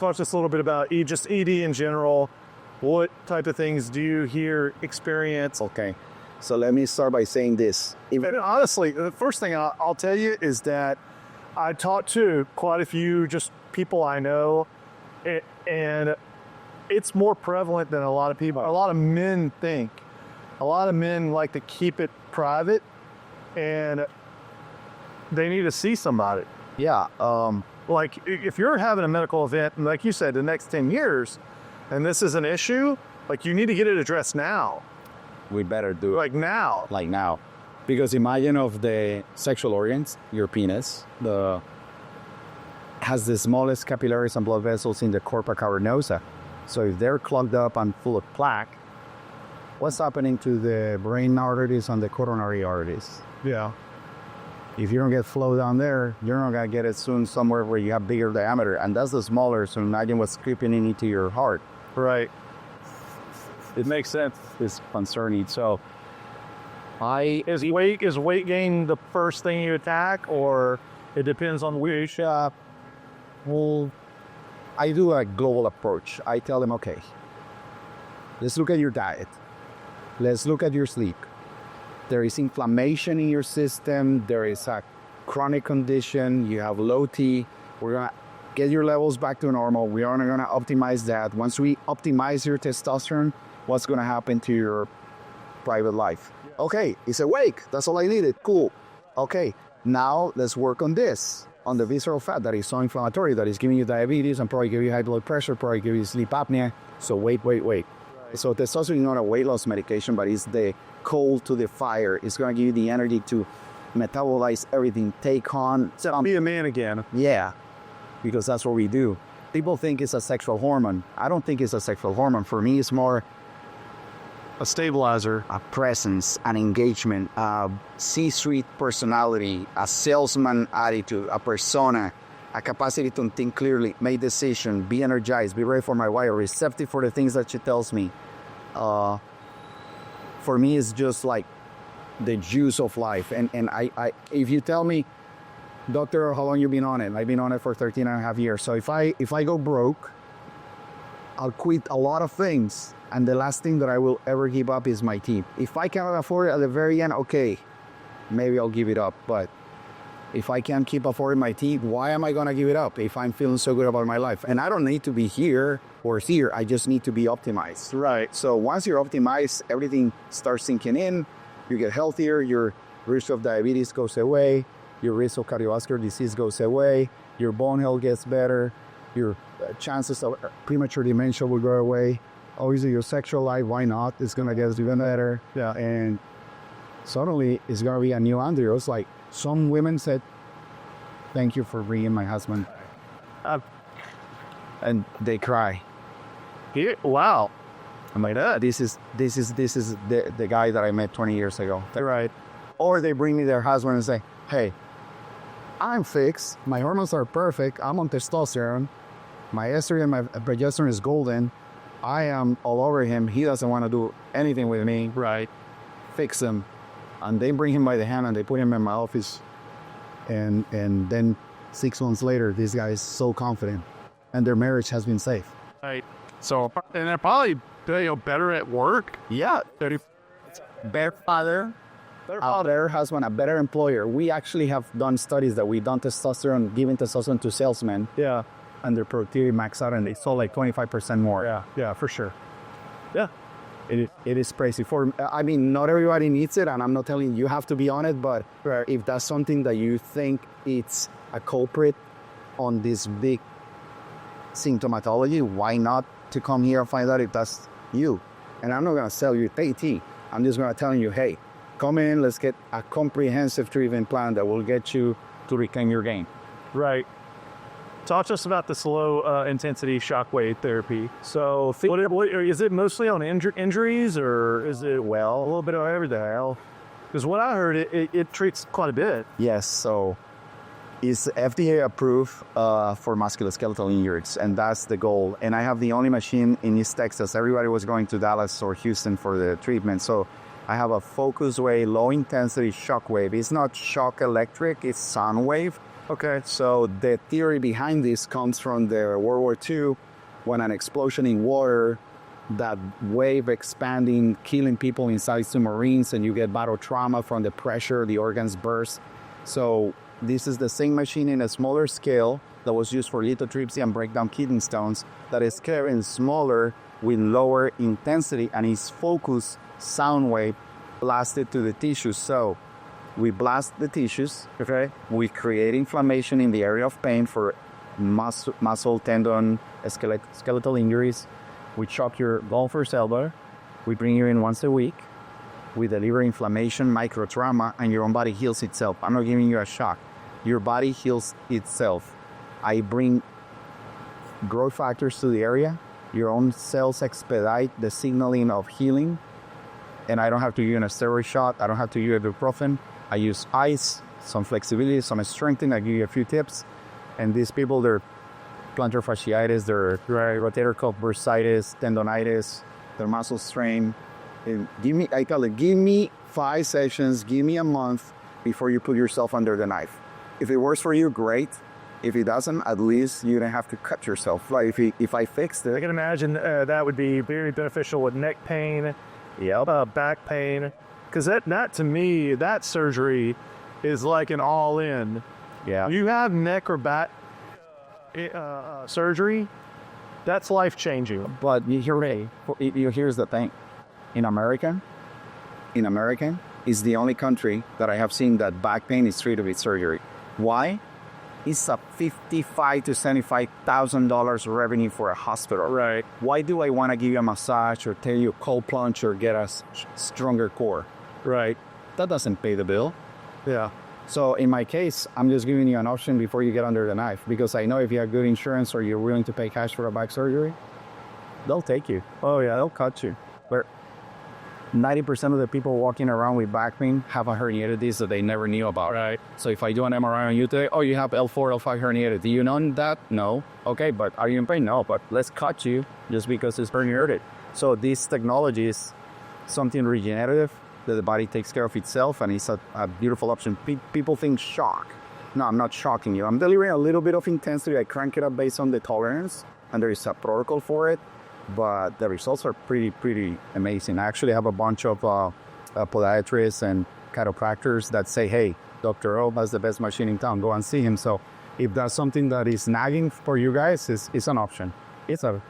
to us a little bit about just ED in general. What type of things do you experience? Okay, so let me start by saying this. And honestly, the first thing I'll tell you is that I talked to quite a few just people I know, and it's more prevalent than a lot of people. A lot of men think. A lot of men like to keep it private, and they need to see somebody. Yeah. Like, if you're having a medical event, and like you said, the next 10 years, and this is an issue, like, you need to get it addressed now. We better do it. Like now. Like now. Because imagine of the sexual organs, your penis, has the smallest capillaries and blood vessels in the corpora cavernosa. So if they're clogged up and full of plaque, what's happening to the brain arteries and the coronary arteries? Yeah. If you don't get flow down there, you're not going to get it soon somewhere where you have bigger diameter. And that's the smaller, so imagine what's creeping into your heart. Right. It makes sense. It's concerning. So Is weight gain the first thing you attack, or it depends on which? Well, I do a global approach. I tell them, okay, let's look at your diet. Let's look at your sleep. There is inflammation in your system. There is a chronic condition. You have low T. We're going to get your levels back to normal. We are going to optimize that. Once we optimize your testosterone, what's going to happen to your private life? Okay, it's awake. That's all I needed. Cool. Okay, now let's work on this, on the visceral fat that is so inflammatory, that is giving you diabetes and probably give you high blood pressure, probably give you sleep apnea. So wait. Right. So testosterone is not a weight loss medication, but it's the coal to the fire. It's going to give you the energy to metabolize everything, take on. Be a man again. Yeah. because that's what we do. People think it's a sexual hormone. I don't think it's a sexual hormone. For me, it's more A stabilizer. a presence, an engagement, a C-suite personality, a salesman attitude, a persona, a capacity to think clearly, make decisions, be energized, be ready for my wife, receptive for the things that she tells me. For me, it's just like the juice of life. And I if you tell me, doctor, how long you been on it? I've been on it for 13 and a half years. So if I go broke, I'll quit a lot of things. And the last thing that I will ever give up is my team. If I cannot afford it at the very end, okay, maybe I'll give it up. But if I can't keep affording my team, why am I going to give it up if I'm feeling so good about my life? And I don't need to be here or here. I just need to be optimized. Right. So once you're optimized, everything starts sinking in. You get healthier. Your risk of diabetes goes away. Your risk of cardiovascular disease goes away. Your bone health gets better. Your chances of premature dementia will go away. Obviously, your sexual life, why not? It's going to get even better. Yeah. And suddenly, it's going to be a new Andrew. It's like some women said, thank you for bringing my husband. And they cry. Wow. I'm like, this is the guy that I met 20 years ago. Right. Or they bring me their husband and say, hey, I'm fixed. My hormones are perfect. I'm on testosterone. My estrogen and my progesterone is golden. I am all over him. He doesn't want to do anything with me. Right. Fix him. And they bring him by the hand and they put him in my office. And then 6 months later, this guy is so confident. And their marriage has been safe. Right. So, and they're probably better at work. Yeah. Better father, a better husband, a better employer. We actually have done studies that we've done testosterone, giving testosterone to salesmen. Yeah. And their productivity max out and they sold like 25% more. Yeah, for sure. Yeah. It is crazy. I mean, not everybody needs it, and I'm not telling you have to be on it, but if that's something that you think it's a culprit on this big symptomatology, why not to come here and find out if that's you? And I'm not going to sell you AT. I'm just going to tell you, hey, come in, let's get a comprehensive treatment plan that will get you to reclaim your gain. Right. Talk to us about this low intensity shockwave therapy. So, what is it mostly on injuries, or is it a little bit of everything? Because what I heard, it treats quite a bit. Yes. So, it's FDA approved for musculoskeletal injuries, and that's the goal. And I have the only machine in East Texas. Everybody was going to Dallas or Houston for the treatment. So, I have a focused wave, low intensity shockwave. It's not shock electric; it's sound wave. Okay. So the theory behind this comes from the World War II, when an explosion in water, that wave expanding, killing people inside submarines, and you get battle trauma from the pressure, the organs burst. So this is the same machine in a smaller scale that was used for lithotripsy and break down kidney stones, that is carrying smaller with lower intensity, and is focused sound wave blasted to the tissues. So we blast the tissues. Okay. We create inflammation in the area of pain for muscle, tendon, skeletal injuries. We chop your golfer's elbow. We bring you in once a week. We deliver inflammation, micro trauma, and your own body heals itself. I'm not giving you a shock. Your body heals itself. I bring growth factors to the area. Your own cells expedite the signaling of healing. And I don't have to use a steroid shot. I don't have to use ibuprofen. I use ice, some flexibility, some strengthening. I give you a few tips. And these people, they're plantar fasciitis, their rotator cuff bursitis, tendonitis, their muscles strain. And give me 5 sessions, give me a month before you put yourself under the knife. If it works for you, great. If it doesn't, at least you don't have to cut yourself. Like if I fixed it. I can imagine that would be very beneficial with neck pain, back pain. Because that to me, that surgery is like an all-in. Yeah. You have neck or back surgery, that's life-changing. But here's the thing. In America, is the only country that I have seen that back pain is treated with surgery. Why? It's a $55,000 to $75,000 revenue for a hospital. Right. Why do I want to give you a massage or tell you cold plunge or get a stronger core? Right. That doesn't pay the bill. Yeah. So in my case, I'm just giving you an option before you get under the knife, because I know if you have good insurance or you're willing to pay cash for a back surgery, they'll take you. Oh yeah, they'll cut you. But 90% of the people walking around with back pain have a herniated disc that they never knew about. Right. So if I do an MRI on you today, oh, you have L4, L5 herniated. Do you know that? No. Okay, but are you in pain? No, but let's cut you just because it's herniated. So this technology is something regenerative that the body takes care of itself, and it's a beautiful option. People think shock. No, I'm not shocking you. I'm delivering a little bit of intensity. I crank it up based on the tolerance, and there is a protocol for it. But the results are pretty amazing. I actually have a bunch of podiatrists and chiropractors that say, hey, Dr. O has the best machine in town. Go and see him. So if that's something that is nagging for you guys, it's an option. It's a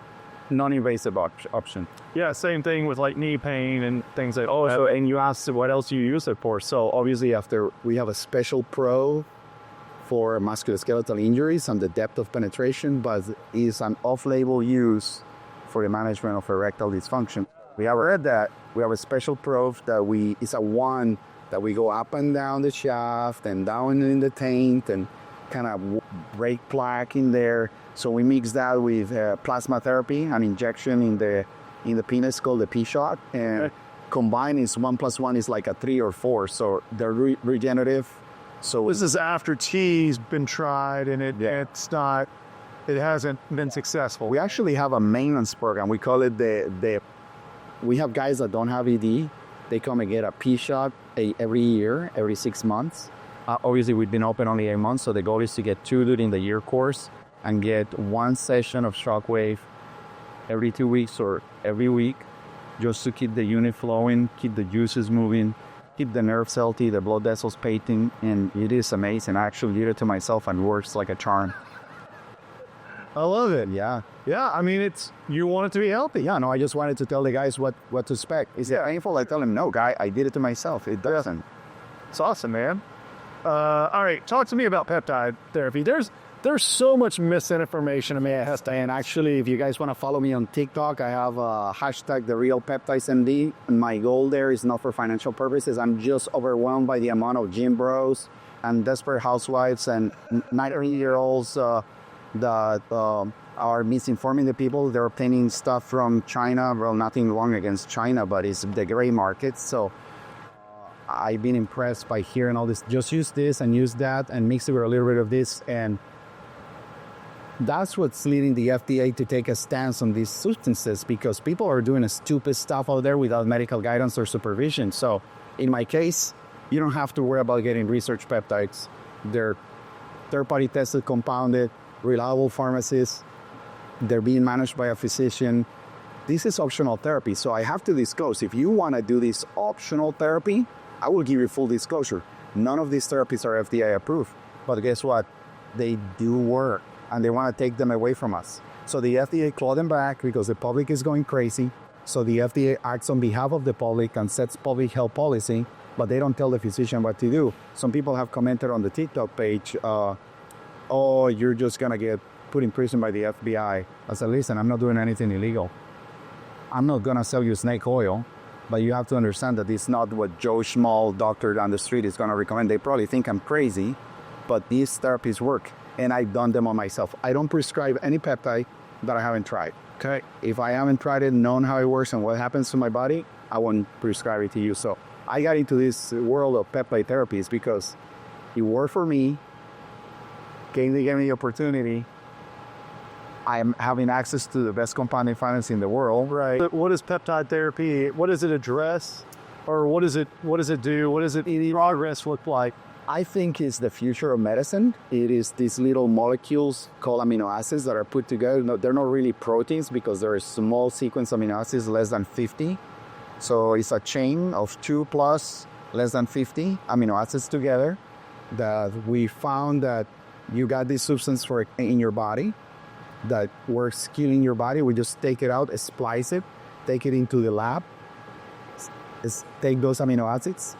non-invasive option. Yeah, same thing with like knee pain and things like that. Oh, so, and you asked what else you use it for. So obviously after we have a special pro for musculoskeletal injuries and the depth of penetration, but is an off-label use for the management of erectile dysfunction. We have read that we have a special probe that it's a wand that we go up and down the shaft and down in the taint and kind of break plaque in there. So we mix that with plasma therapy, an injection in the penis called the P-shot, and combined is 1 + 1 is like a 3 or 4. So they're regenerative. So this is after T's been tried and it hasn't been successful. We actually have a maintenance program. We call it we have guys that don't have ED. They come and get a P-shot every year, every 6 months. Obviously, we've been open only 8 months, so the goal is to get 2 during the year course and get 1 session of shockwave every 2 weeks or every week, just to keep the unit flowing, keep the juices moving, keep the nerves healthy, the blood vessels patent, and it is amazing. I actually did it to myself and it works like a charm. I love it. Yeah. Yeah, I mean, you want it to be healthy. Yeah, no, I just wanted to tell the guys what to expect. Is it painful? I tell them, no, guy, I did it to myself. It doesn't. It's awesome, man. All right, talk to me about peptide therapy. There's so much misinformation. I mean, it has to. And actually, if you guys want to follow me on TikTok, I have a hashtag #TheRealPeptidesMD. And my goal there is not for financial purposes. I'm just overwhelmed by the amount of gym bros and desperate housewives and 90-year-olds that are misinforming the people. They're obtaining stuff from China. Well, nothing wrong against China, but it's the gray market. So I've been impressed by hearing all this. Just use this and use that and mix it with a little bit of this. And that's what's leading the FDA to take a stance on these substances, because people are doing stupid stuff out there without medical guidance or supervision. So in my case, you don't have to worry about getting research peptides. They're third-party tested, compounded, reliable pharmacists. They're being managed by a physician. This is optional therapy. So I have to disclose, if you want to do this optional therapy, I will give you full disclosure. None of these therapies are FDA approved. But guess what? They do work, and they want to take them away from us. So the FDA clawed them back because the public is going crazy. So the FDA acts on behalf of the public and sets public health policy, but they don't tell the physician what to do. Some people have commented on the TikTok page, oh, you're just going to get put in prison by the FBI. I said, listen, I'm not doing anything illegal. I'm not going to sell you snake oil, but you have to understand that it's not what Joe Schmo doctor down the street is going to recommend. They probably think I'm crazy, but these therapies work, and I've done them on myself. I don't prescribe any peptide that I haven't tried. Okay. If I haven't tried it, known how it works and what happens to my body, I won't prescribe it to you. So I got into this world of peptide therapies because it worked for me. Gameday gave me the opportunity. I'm having access to the best compounding finance in the world. Right. What is peptide therapy? What does it address? Or what does it do? What does it progress look like? I think it's the future of medicine. It is these little molecules called amino acids that are put together. No, they're not really proteins because they're a small sequence of amino acids, less than 50. So it's a chain of 2 plus less than 50 amino acids together that we found that you got this substance in your body that works killing your body. We just take it out, splice it, take it into the lab, take those amino acids,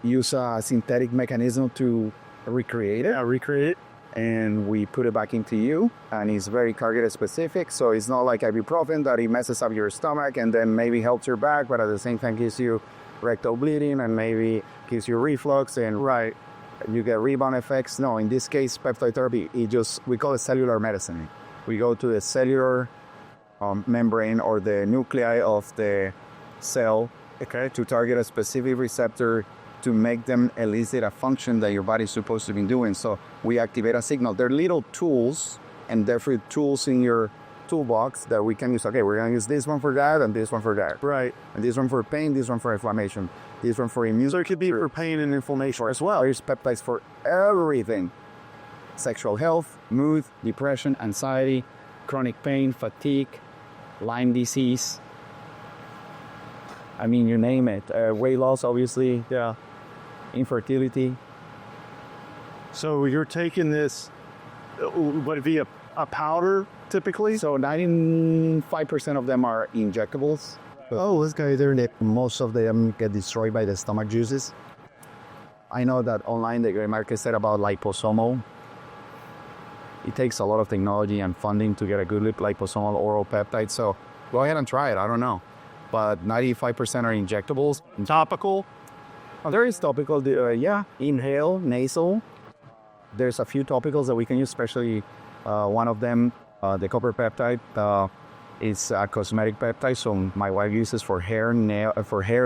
use a synthetic mechanism to recreate it. And we put it back into you, and it's very target specific. So it's not like ibuprofen that it messes up your stomach and then maybe helps your back, but at the same time gives you rectal bleeding and maybe gives you reflux and you get rebound effects. No, in this case, peptide therapy, we call it cellular medicine. We go to the cellular membrane or the nuclei of the cell to target a specific receptor to make them elicit a function that your body's supposed to be doing. So we activate a signal. They're little tools, and therefore tools in your toolbox that we can use. Okay, we're going to use this one for that and this one for that. Right. And this one for pain, this one for inflammation, this one for immune. So it could be for pain and inflammation as well. There's peptides for everything. Sexual health, mood, depression, anxiety, chronic pain, fatigue, Lyme disease. I mean, you name it. Weight loss, obviously. Yeah. Infertility. So you're taking this, would it be a powder typically? So 95% of them are injectables. Oh, this guy there, Nick. Most of them get destroyed by the stomach juices. I know that online the great market said about liposomal. It takes a lot of technology and funding to get a good liposomal oral peptide. So go ahead and try it. I don't know. But 95% are injectables. Topical? There is topical, inhale, nasal. There's a few topicals that we can use, especially one of them, the copper peptide, is a cosmetic peptide. So my wife uses for hair,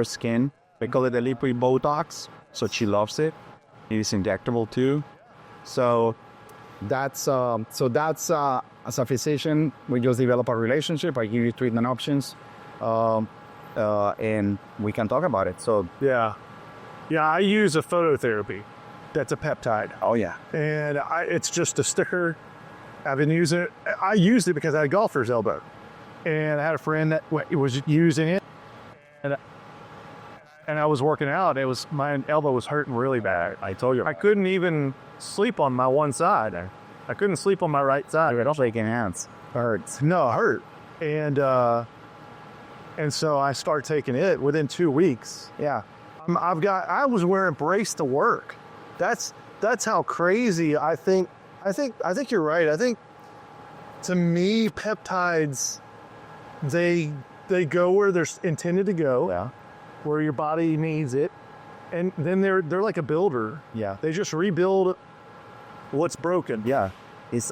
skin. We call it the liquid Botox. So she loves it. It is injectable too. So that's as a physician, we just develop a relationship. I give you treatment options, and we can talk about it. So yeah, I use a phototherapy. That's a peptide. Oh yeah, and it's just a sticker. I've been using it. I used it because I had a golfer's elbow, and I had a friend that was using it, and I was working out. My elbow was hurting really bad. I told you. I couldn't even sleep on my one side. I couldn't sleep on my right side. You're not shaking hands. Hurts. No, it hurt. And so I started taking it within 2 weeks. Yeah. I was wearing brace to work. That's how crazy I think you're right. I think to me peptides they go where they're intended to go. Yeah. Where your body needs it. And then they're like a builder. Yeah. They just rebuild what's broken. Yeah.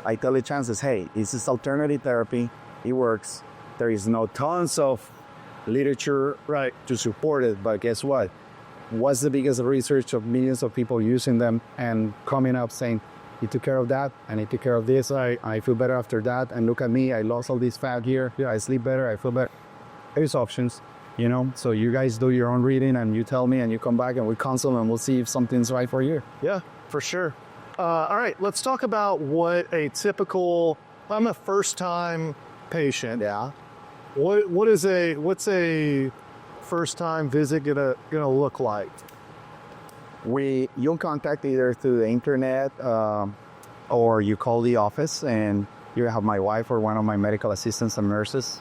I tell the chances, hey, this is alternative therapy. It works. There is no tons of literature to support it, but guess what? What's the biggest research of millions of people using them and coming up saying, you took care of that, and I took care of this, I feel better after that, and look at me, I lost all this fat here, I sleep better, I feel better. There's options, so you guys do your own reading, and you tell me, and you come back, and we consult, and we'll see if something's right for you. Yeah, for sure. All right, let's talk about what a typical, I'm a first-time patient. Yeah. What's a first-time visit gonna look like? You'll contact either through the internet or you call the office, and you have my wife or one of my medical assistants and nurses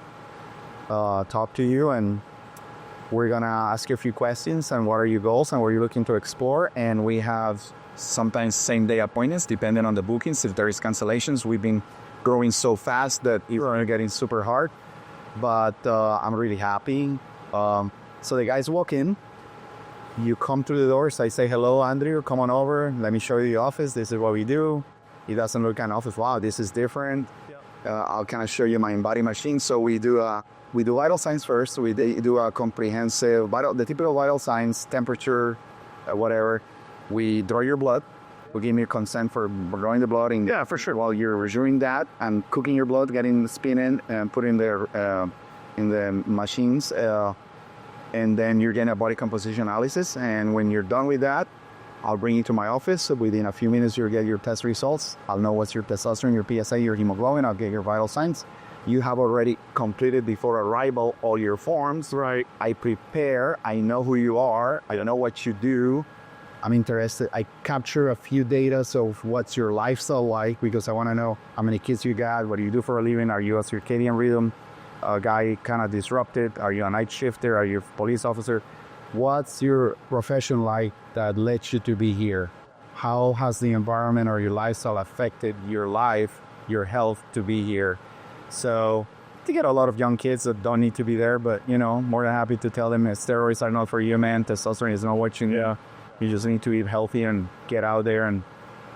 talk to you, and we're gonna ask you a few questions and what are your goals and what you're looking to explore. And we have sometimes same-day appointments depending on the bookings. If there is cancellations, we've been growing so fast that it's getting super hard. But I'm really happy. So the guys walk in. You come through the doors. I say, hello, Andrew, come on over. Let me show you the office. This is what we do. It doesn't look an office. Wow, this is different. I'll kind of show you my Embody machine. So we do vital signs first. We do a comprehensive the typical vital signs, temperature, whatever. We draw your blood. We give you consent for drawing the blood. Yeah, for sure. While you're measuring that and cooking your blood, getting spinning and putting in the machines. And then you're getting a body composition analysis. And when you're done with that, I'll bring you to my office. So within a few minutes, you'll get your test results. I'll know what's your testosterone, your PSA, your hemoglobin. I'll get your vital signs. You have already completed before arrival all your forms. Right. I prepare. I know who you are. I know what you do. I'm interested. I capture a few data. So what's your lifestyle like? Because I want to know how many kids you got. What do you do for a living? Are you a circadian rhythm guy, kind of disrupted? Are you a night shifter? Are you a police officer? What's your profession like that led you to be here? How has the environment or your lifestyle affected your life, your health to be here? So to get a lot of young kids that don't need to be there, but, more than happy to tell them that steroids are not for you, man. Testosterone is not what you need. Yeah. You just need to eat healthy and get out there and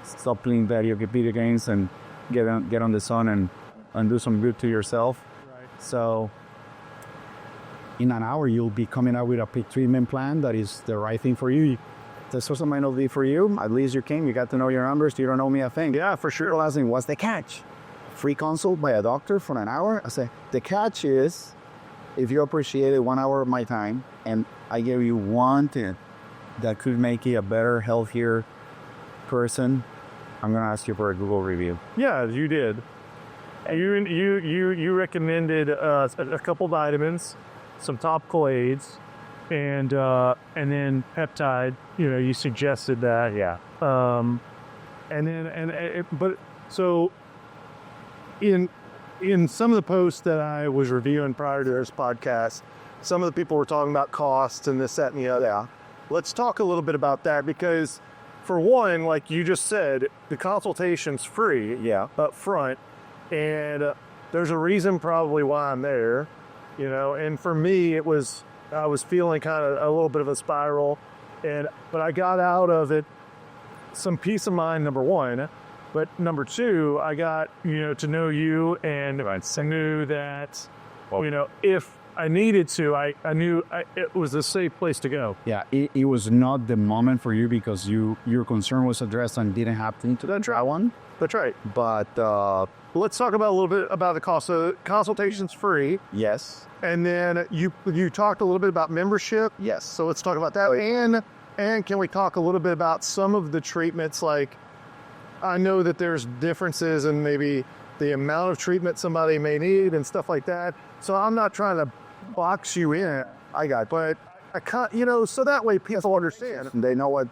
stop playing video games and get on the sun and do some good to yourself. Right. So in an hour, you'll be coming out with a peak treatment plan that is the right thing for you. Testosterone might not be for you. At least you came. You got to know your numbers. You don't owe me a thing. Yeah, for sure. People ask me, what's the catch? Free consult by a doctor for an hour? I say, the catch is if you appreciated 1 hour of my time and I gave you one thing that could make you a better, healthier person, I'm going to ask you for a Google review. Yeah, you did. And you recommended a couple vitamins, some topical aids, and then peptide. You suggested that. Yeah. So in some of the posts that I was reviewing prior to this podcast, some of the people were talking about costs and this, that, and the other. Yeah. Let's talk a little bit about that because, for one, like you just said, the consultation's free. Yeah. Up front, and there's a reason probably why I'm there, And for me, I was feeling kind of a little bit of a spiral, but I got out of it some peace of mind. Number one, but number two, I got to know you, and I knew that if I needed to, I knew it was a safe place to go. Yeah, it was not the moment for you because your concern was addressed and didn't happen to that one. That's right. But let's talk about a little bit about the cost. So consultation's free. yes, And then you talked a little bit about membership. yes. So let's talk about that. And can we talk a little bit about some of the treatments? Like, I know that there's differences in maybe the amount of treatment somebody may need and stuff like that. So I'm not trying to box you in. But I can't, so that way people understand. They know what.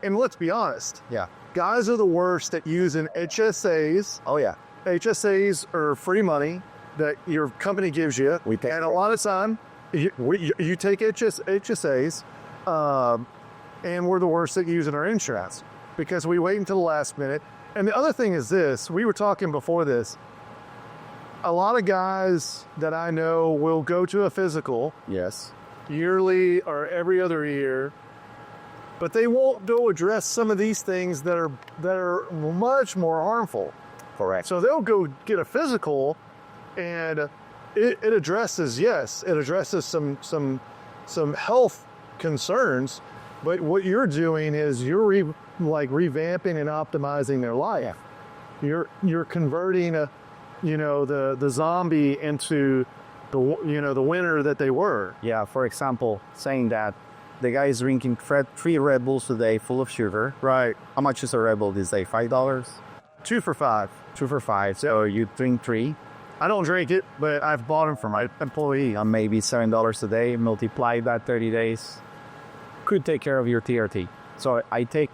And let's be honest. Yeah. Guys are the worst at using HSAs. Oh yeah. HSAs are free money that your company gives you. We pay and for a lot of time, you take HSAs, and we're the worst at using our insurance because we wait until the last minute. And the other thing is this, we were talking before this, a lot of guys that I know will go to a physical Yes. yearly or every other year, but they won't go address some of these things that are much more harmful. Correct. So they'll go get a physical, and it addresses some health concerns, but what you're doing is you're revamping and optimizing their life. You're converting the zombie into the winner that they were. Yeah. For example, saying that the guy is drinking 3 Red Bulls a day full of sugar. Right. How much is a Red Bull these days? $5? 2 for $5. 2 for $5. So you drink 3. I don't drink it, but I've bought them for my employee. Maybe $7 a day. Multiply that 30 days. Could take care of your TRT. So I take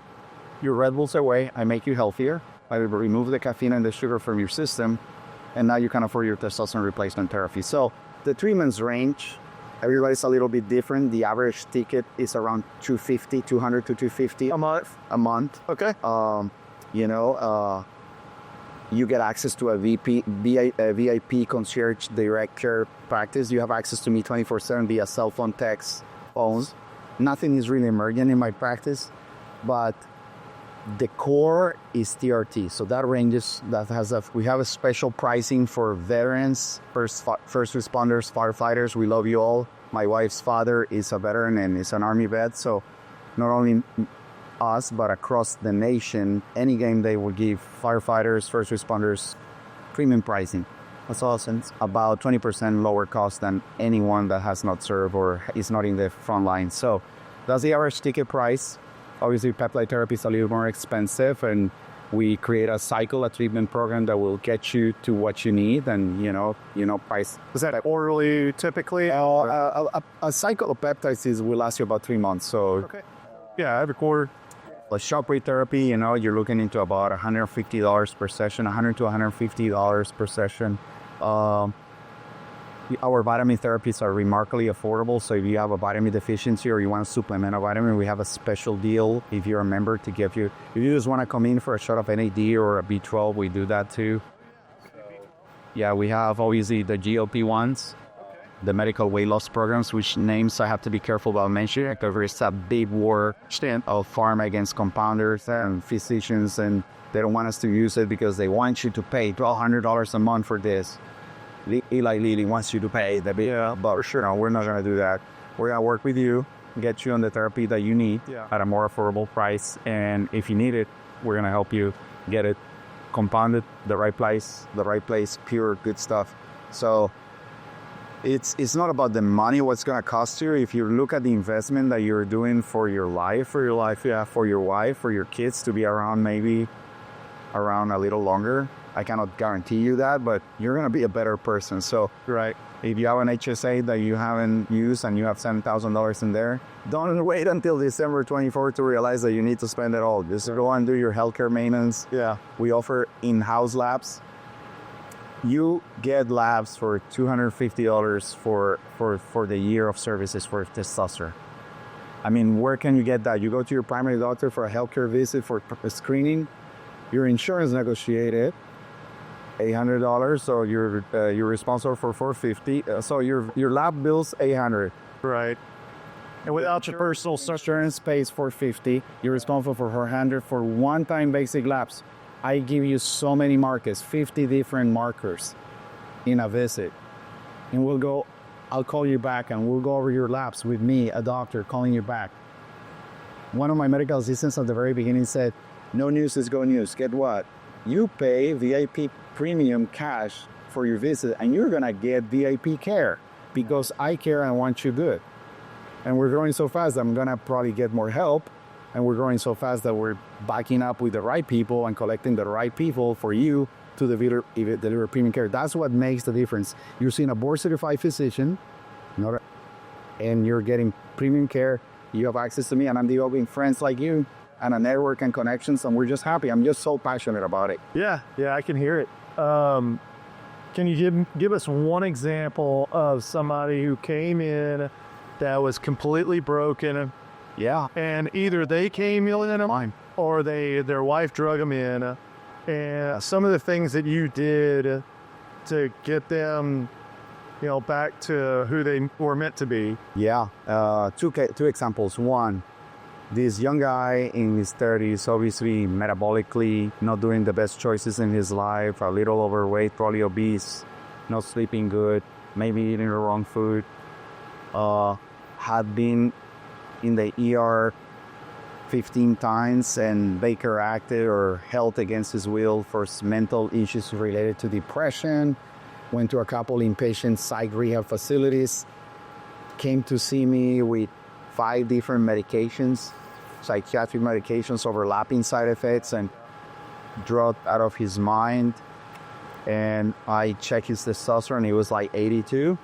your Red Bulls away. I make you healthier. I remove the caffeine and the sugar from your system. And now you can afford your testosterone replacement therapy. So the treatments range. Everybody's a little bit different. The average ticket is around $200 to $250 A month. Okay. You get access to a VIP concierge direct care practice. You have access to me 24/7 via cell phone, text, phones. Nothing is really emergent in my practice, but the core is TRT. So that ranges. We have a special pricing for veterans, first responders, firefighters. We love you all. My wife's father is a veteran and is an Army vet. So not only us, but across the nation, any game they will give firefighters, first responders, premium pricing. That's awesome. About 20% lower cost than anyone that has not served or is not in the front line. So that's the average ticket price. Obviously, peptide therapy is a little more expensive, and we create a treatment program that will get you to what you need, and price. Is that orally typically? A cycle of peptides will last you about 3 months. So Okay. Yeah, every quarter. a shop rate therapy, you're looking into about $150 per session, $100 to $150 per session. Our vitamin therapies are remarkably affordable. So if you have a vitamin deficiency or you want to supplement a vitamin, we have a special deal if you're a member to give you. If you just want to come in for a shot of NAD or a B12, we do that too. Yeah, we have obviously the GLP-1s, the medical weight loss programs, which names I have to be careful about mentioning because there's a big war of pharma against compounders and physicians, and they don't want us to use it because they want you to pay $1,200 a month for this. Eli Lilly wants you to pay the bill, but sure, no, we're not going to do that. We're going to work with you, get you on the therapy that you need at a more affordable price, and if you need it, we're going to help you get it compounded the right place, pure, good stuff. So it's not about the money, what's going to cost you. If you look at the investment that you're doing for your life, for your wife, for your kids to be around, maybe around a little longer, I cannot guarantee you that, but you're going to be a better person. So if you have an HSA that you haven't used and you have $7,000 in there, don't wait until December 24th to realize that you need to spend it all. Just go and do your healthcare maintenance. Yeah. We offer in-house labs. You get labs for $250 for the year of services for testosterone. I mean, where can you get that? You go to your primary doctor for a healthcare visit for a screening. Your insurance negotiated $800, so you're responsible for $450. So your lab bill's $800. Right. And without your personal insurance pays $450. You're responsible for $400 for one-time basic labs. I give you so many markers, 50 different markers in a visit. And I'll call you back and we'll go over your labs with me, a doctor, calling you back. One of my medical assistants at the very beginning said, no news is good news. Get what? You pay VIP premium cash for your visit and you're going to get VIP care because I care and I want you good. And we're growing so fast, I'm going to probably get more help. And we're growing so fast that we're backing up with the right people and collecting the right people for you to deliver premium care. That's what makes the difference. You're seeing a board-certified physician, and you're getting premium care. You have access to me, and I'm developing friends like you and a network and connections, and we're just happy. I'm just so passionate about it. Yeah, I can hear it. Can you give us one example of somebody who came in that was completely broken? Yeah. And either they came in or their wife drug them in. And some of the things that you did to get them, back to who they were meant to be. Yeah. Two examples. One, this young guy in his 30s, obviously metabolically not doing the best choices in his life, a little overweight, probably obese, not sleeping good, maybe eating the wrong food, had been in the ER 15 times and Baker acted or held against his will for mental issues related to depression, went to a couple inpatient psych rehab facilities, came to see me with 5 different medications, psychiatric medications, overlapping side effects, and dropped out of his mind. And I checked his testosterone, it was like 82.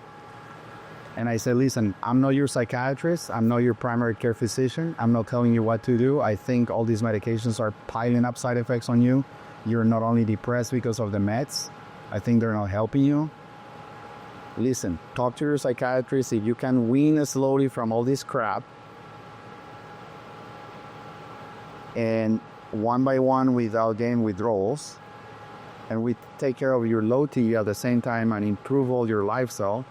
And I said, listen, I'm not your psychiatrist. I'm not your primary care physician. I'm not telling you what to do. I think all these medications are piling up side effects on you. You're not only depressed because of the meds. I think they're not helping you. Listen, talk to your psychiatrist. If you can wean slowly from all this crap, and one by one without getting withdrawals, and we take care of your low T at the same time and improve all your lifestyle,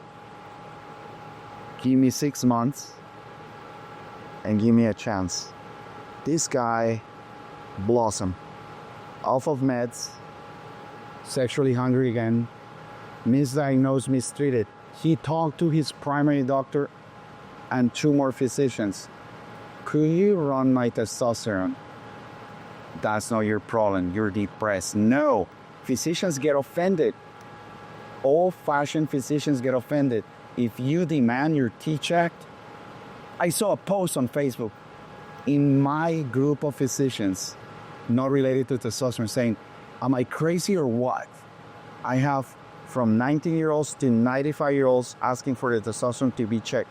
give me 6 months and give me a chance. This guy blossomed off of meds, sexually hungry again, misdiagnosed, mistreated. He talked to his primary doctor and 2 more physicians. Could you run my testosterone? That's not your problem. You're depressed. No. Physicians get offended. Old-fashioned physicians get offended. If you demand your T checked, I saw a post on Facebook in my group of physicians, not related to testosterone, saying, am I crazy or what? I have from 19-year-olds to 95-year-olds asking for the testosterone to be checked.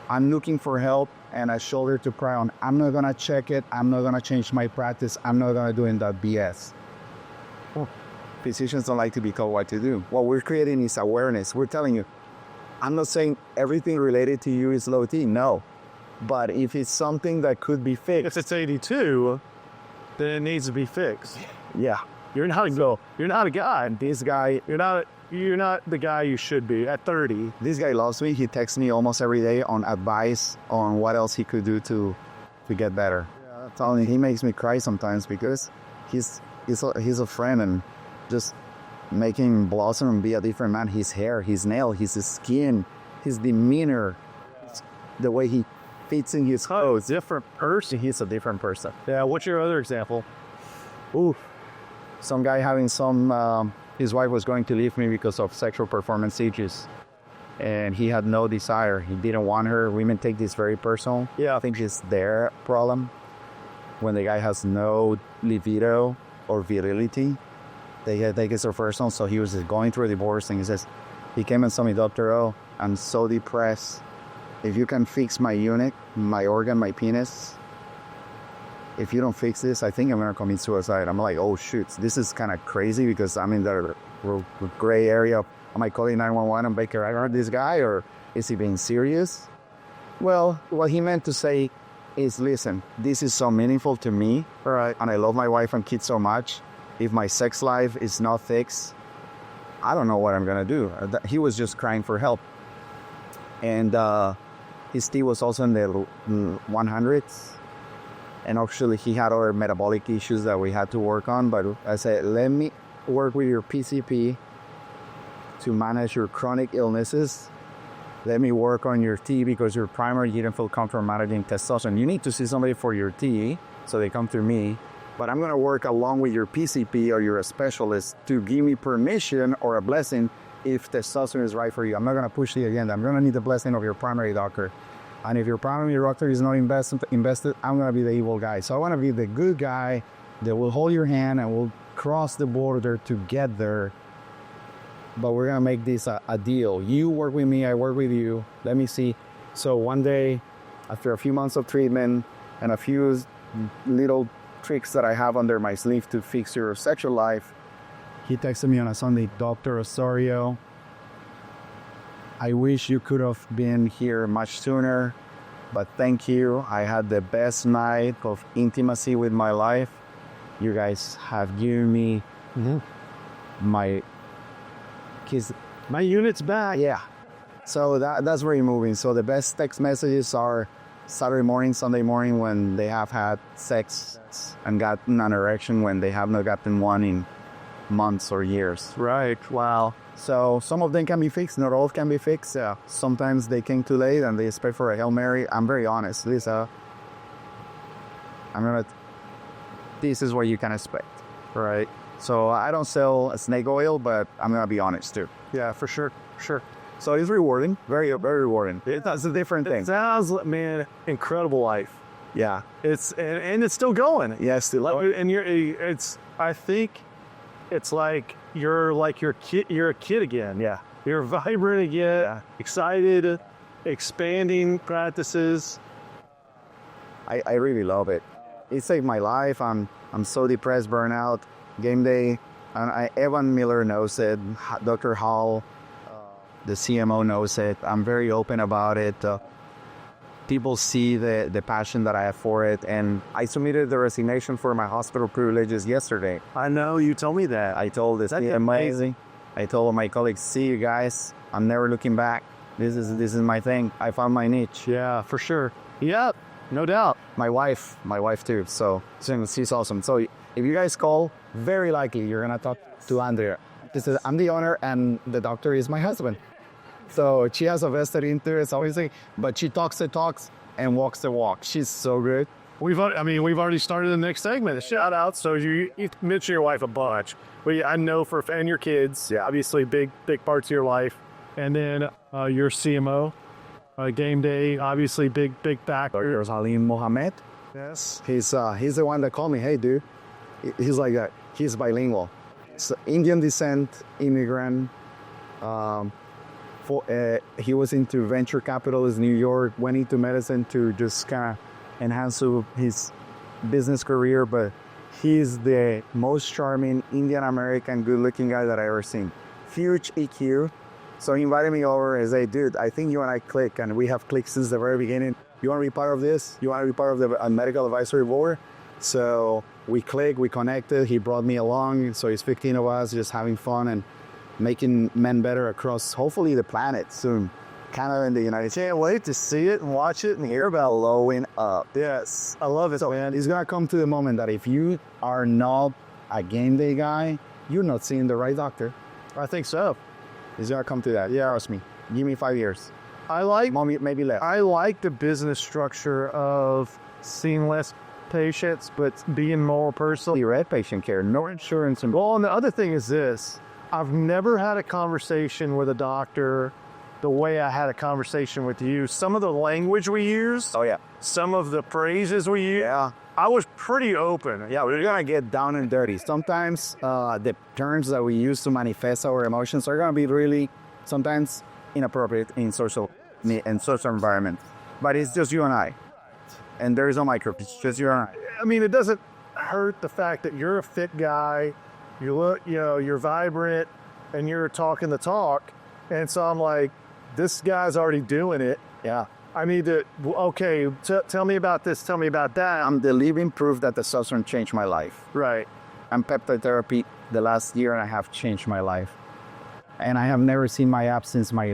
I'm looking for help and a shoulder to cry on. I'm not going to check it. I'm not going to change my practice. I'm not going to do that BS. Physicians don't like to be told what to do. What we're creating is awareness. We're telling you, I'm not saying everything related to you is low T, no. But if it's something that could be fixed. If it's 82, then it needs to be fixed. Yeah. You're not a guy. This guy, you're not you're not the guy you should be at 30. This guy loves me. He texts me almost every day on advice on what else he could do to get better. Yeah, I'm telling you, he makes me cry sometimes because he's a friend, and just making Blossom and be a different man. His hair, his nail, his skin, his demeanor, the way he fits in his clothes. Different person. He's a different person. Yeah. What's your other example? Ooh, some guy having some. His wife was going to leave me because of sexual performance issues, and he had no desire. He didn't want her. Women take this very personal. Yeah. I think it's their problem. When the guy has no libido or virility, they take it so personal. So he was just going through a divorce, and he says, he came and saw me, Dr. O, I'm so depressed. If you can fix my unit, my organ, my penis, if you don't fix this, I think I'm gonna commit suicide. I'm like, oh shoot, this is kind of crazy because I'm in the gray area. Am I calling 911 and Baker, I heard this guy, or is he being serious? Well, what he meant to say is, listen, this is so meaningful to me, Right. and I love my wife and kids so much. If my sex life is not fixed, I don't know what I'm gonna do. He was just crying for help. And his T was also in the 100s. And actually, he had other metabolic issues that we had to work on. But I said, let me work with your PCP to manage your chronic illnesses. Let me work on your T because your primary didn't feel comfortable managing testosterone. You need to see somebody for your T, so they come through me. But I'm going to work along with your PCP or your specialist to give me permission or a blessing if testosterone is right for you. I'm not going to push the agenda. I'm going to need the blessing of your primary doctor. And if your primary doctor is not invested, I'm going to be the evil guy. So I want to be the good guy that will hold your hand and will cross the border together. But we're going to make this a deal. You work with me, I work with you. Let me see. So one day, after a few months of treatment and a few little tricks that I have under my sleeve to fix your sexual life, he texted me on a Sunday, Dr. Osorio, I wish you could have been here much sooner, but thank you. I had the best night of intimacy with my life. You guys have given me my kids. My unit's back. Yeah. So that's very moving. So the best text messages are Saturday morning, Sunday morning when they have had sex and gotten an erection when they have not gotten one in months or years. Right. Wow. So some of them can be fixed, not all can be fixed. Sometimes they came too late and they expect for a Hail Mary. I'm very honest, Lisa. This is what you can expect, right? So I don't sell snake oil, but I'm gonna be honest too. Yeah, for sure. Sure. So it's rewarding, very, very rewarding. That's a different thing. It sounds, man, incredible life. Yeah. It's and it's still going. Yes, still going. And I think it's like you're a kid again. Yeah. You're vibrant again, excited, expanding practices. I really love it. It saved my life. I'm so depressed, burnout. Gameday, and Evan Miller knows it. Dr. Hall, the CMO, knows it. I'm very open about it. People see the passion that I have for it, and I submitted the resignation for my hospital privileges yesterday. I know, you told me that. I told this amazing. I told my colleagues, see you guys, I'm never looking back. This is my thing. I found my niche. Yeah, for sure. Yep, no doubt. My wife too. So she's awesome. So if you guys call, very likely you're gonna talk to Andrea. I'm the owner, and the doctor is my husband. So she has a vested interest, obviously, but she talks the talks and walks the walk. She's so good. We've already started the next segment. Shout out. So you mentioned your wife a bunch. I know and your kids, obviously big parts of your life. And then your CMO, Gameday, obviously big factor. There's Halim Mohammed. Yes. He's the one that called me, hey dude. He's like that. He's bilingual. So Indian descent, immigrant. He was into venture capitalist New York, went into medicine to just kind of enhance his business career, but he's the most charming Indian American good looking guy that I ever seen. Huge EQ. So he invited me over and said, dude, I think you and I click, and we have clicked since the very beginning. You want to be part of this? You want to be part of the medical advisory board? So we clicked, we connected, he brought me along, so it's 15 of us just having fun, and making men better across, hopefully, the planet soon. Canada and the United States. Can't wait to see it and watch it and hear about it. Blowing up. Yes, I love it, So man. it's gonna come to the moment that if you are not a game day guy, you're not seeing the right doctor. I think so. It's gonna come to that. Yeah, trust me. Give me 5 years. I like Maybe less. I like the business structure of seeing less patients, but being more personal. The red patient care, no insurance, and Well, and the other thing is this. I've never had a conversation with a doctor the way I had a conversation with you. Some of the language we use, oh yeah, some of the phrases we use, yeah. I was pretty open. Yeah, we're gonna get down and dirty. Sometimes the terms that we use to manifest our emotions are gonna be really, sometimes inappropriate in social environment. But it's just you and I, and there is no micro. It's just you and I. I mean, it doesn't hurt the fact that you're a fit guy, you look, you're vibrant, and you're talking the talk. And so I'm like, this guy's already doing it. Yeah, I need to, okay, tell me about this, tell me about that. I'm the living proof that testosterone changed my life. Right. And peptide therapy, the last year and a half, changed my life. And I have never seen my abs since my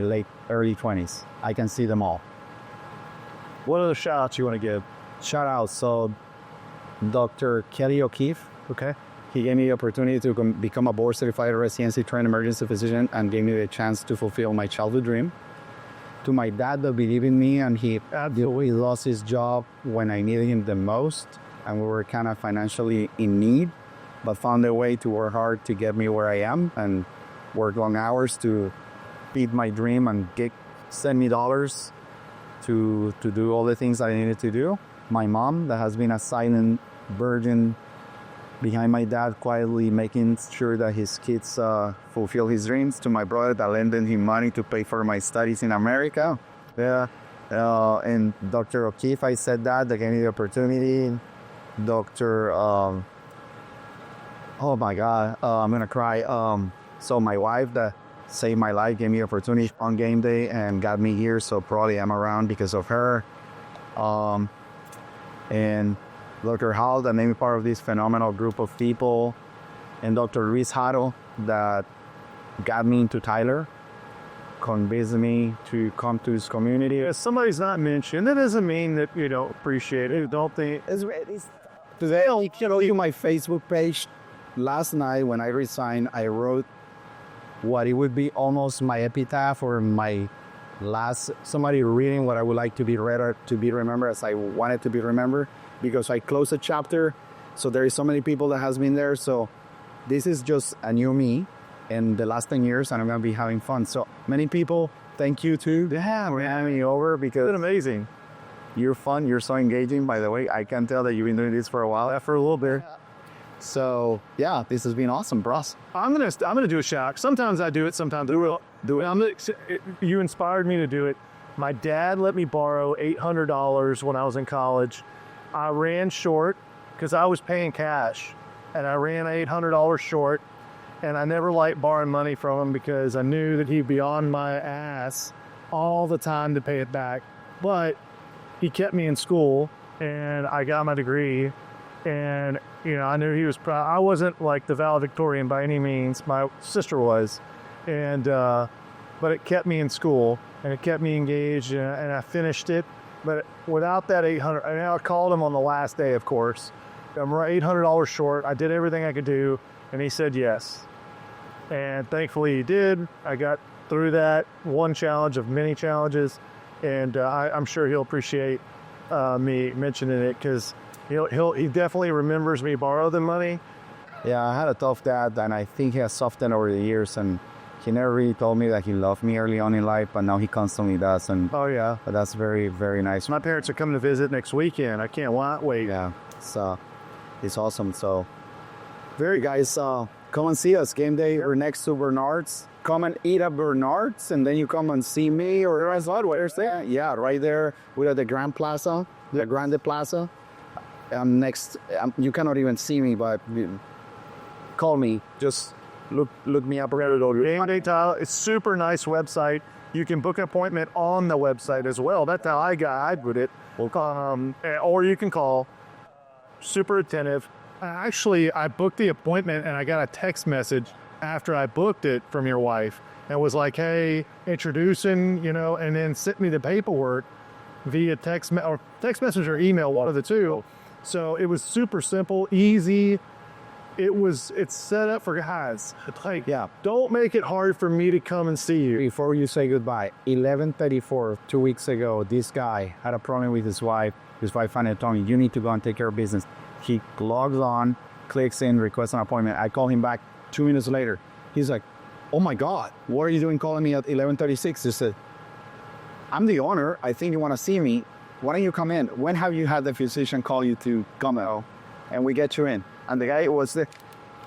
early 20s. I can see them all. What other shout outs you want to give? Shout out. So, Dr. Kelly O'Keefe, Okay. he gave me the opportunity to become a board certified residency trained emergency physician and gave me the chance to fulfill my childhood dream. To my dad that believed in me, and he lost his job when I needed him the most, and we were kind of financially in need, but found a way to work hard to get me where I am and work long hours to feed my dream and send me dollars to do all the things I needed to do. My mom, that has been a silent virgin behind my dad, quietly making sure that his kids fulfill his dreams. To my brother that lended him money to pay for my studies in America. Yeah. And Dr. O'Keefe, I said that gave me the opportunity. Dr. Oh my God, I'm gonna cry. So my wife that saved my life gave me the opportunity on game day and got me here. So probably I'm around because of her. And Dr. Hall that made me part of this phenomenal group of people, and Dr. Luis Haro that got me into Tyler, convinced me to come to his community. If somebody's not mentioned, that doesn't mean that you don't appreciate it. Don't think. Today, on my Facebook page, last night when I resigned, I wrote what it would be almost my epitaph or my last, somebody reading what I would like to be read or to be remembered as I wanted to be remembered, because I closed a chapter. So there is so many people that has been there. So this is just a new me in the last 10 years, and I'm going to be having fun. So many people, thank you too for having me over, because It's been amazing. you're fun. You're so engaging, by the way. I can tell that you've been doing this for a while. For a little bit. So yeah, this has been awesome, bros. I'm gonna do a shout. Sometimes I do it. Sometimes I will do it. You inspired me to do it. My dad let me borrow $800 when I was in college. I ran short because I was paying cash, and I ran $800 short. And I never liked borrowing money from him because I knew that he'd be on my ass all the time to pay it back. But he kept me in school, and I got my degree. And I knew he was proud. I wasn't like the valedictorian by any means. My sister was, and but it kept me in school and it kept me engaged, and I finished it. But without that 800, I called him on the last day, of course. I'm $800 short. I did everything I could do, and he said yes. And thankfully he did. I got through that one challenge of many challenges, and I'm sure he'll appreciate me mentioning it, because he definitely remembers me borrow the money. Yeah, I had a tough dad, and I think he has softened over the years, and he never really told me that he loved me early on in life, but now he constantly does, and Oh yeah. but that's very, very nice. My parents are coming to visit next weekend. I can't wait. Yeah, it's awesome. So, guys, come and see us. Game day, we're next to Bernard's. Come and eat at Bernard's, and then you come and see me, or where's there? Yeah, right there. We're at the Grand Plaza, the Grande Plaza. Next, you cannot even see me, but call me. Just look me up. Gameday Tile. It's super nice website. You can book an appointment on the website as well. That's how I put it. Or you can call. Super attentive. Actually, I booked the appointment and I got a text message after I booked it from your wife and was like, hey, introducing, you know, and then sent me the paperwork via text message or email, one of the two. So it was super simple, easy. It's set up for guys. It's like, Yeah. don't make it hard for me to come and see you. Before you say goodbye, 11:34, 2 weeks ago, this guy had a problem with his wife. His wife finally told me, you need to go and take care of business. He logs on, clicks in, requests an appointment. I call him back 2 minutes later. He's like, oh my God, what are you doing calling me at 11:36? He said, I'm the owner. I think you want to see me. Why don't you come in? When have you had the physician call you to come out? And we get you in. And the guy was there.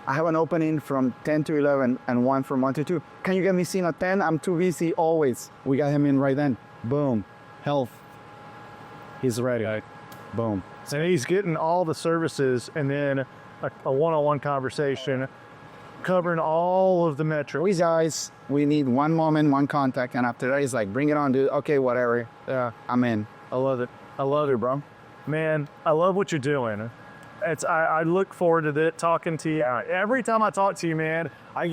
I have an opening from 10 to 11 and one from 1 to 2. Can you get me seen at 10? I'm too busy always. We got him in right then. Boom. Health. He's ready. Boom. And he's getting all the services and then a one-on-one conversation covering all of the metrics. These guys, we need one moment, one contact. And after that, he's like, bring it on, dude. Okay, whatever. I'm in. I love it. I love it, bro. Man, I love what you're doing. I look forward to talking to you. Every time I talk to you, man, I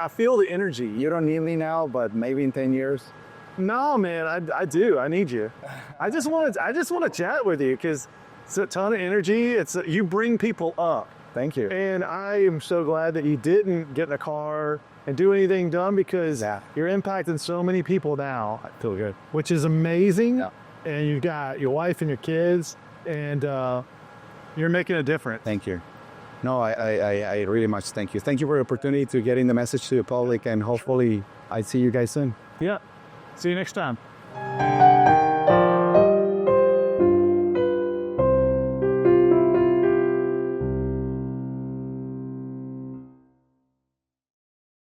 feel the energy. You don't need me now, but maybe in 10 years. No, man, I do. I need you. I just want to chat with you because it's a ton of energy. You bring people up. Thank you. And I am so glad that you didn't get in a car and do anything dumb because you're impacting so many people now. I feel good. Which is amazing. Yeah. And you've got your wife and your kids, and you're making a difference. Thank you. No, I really much thank you. Thank you for the opportunity to getting the message to the public, and hopefully I see you guys soon. Yeah. See you next time.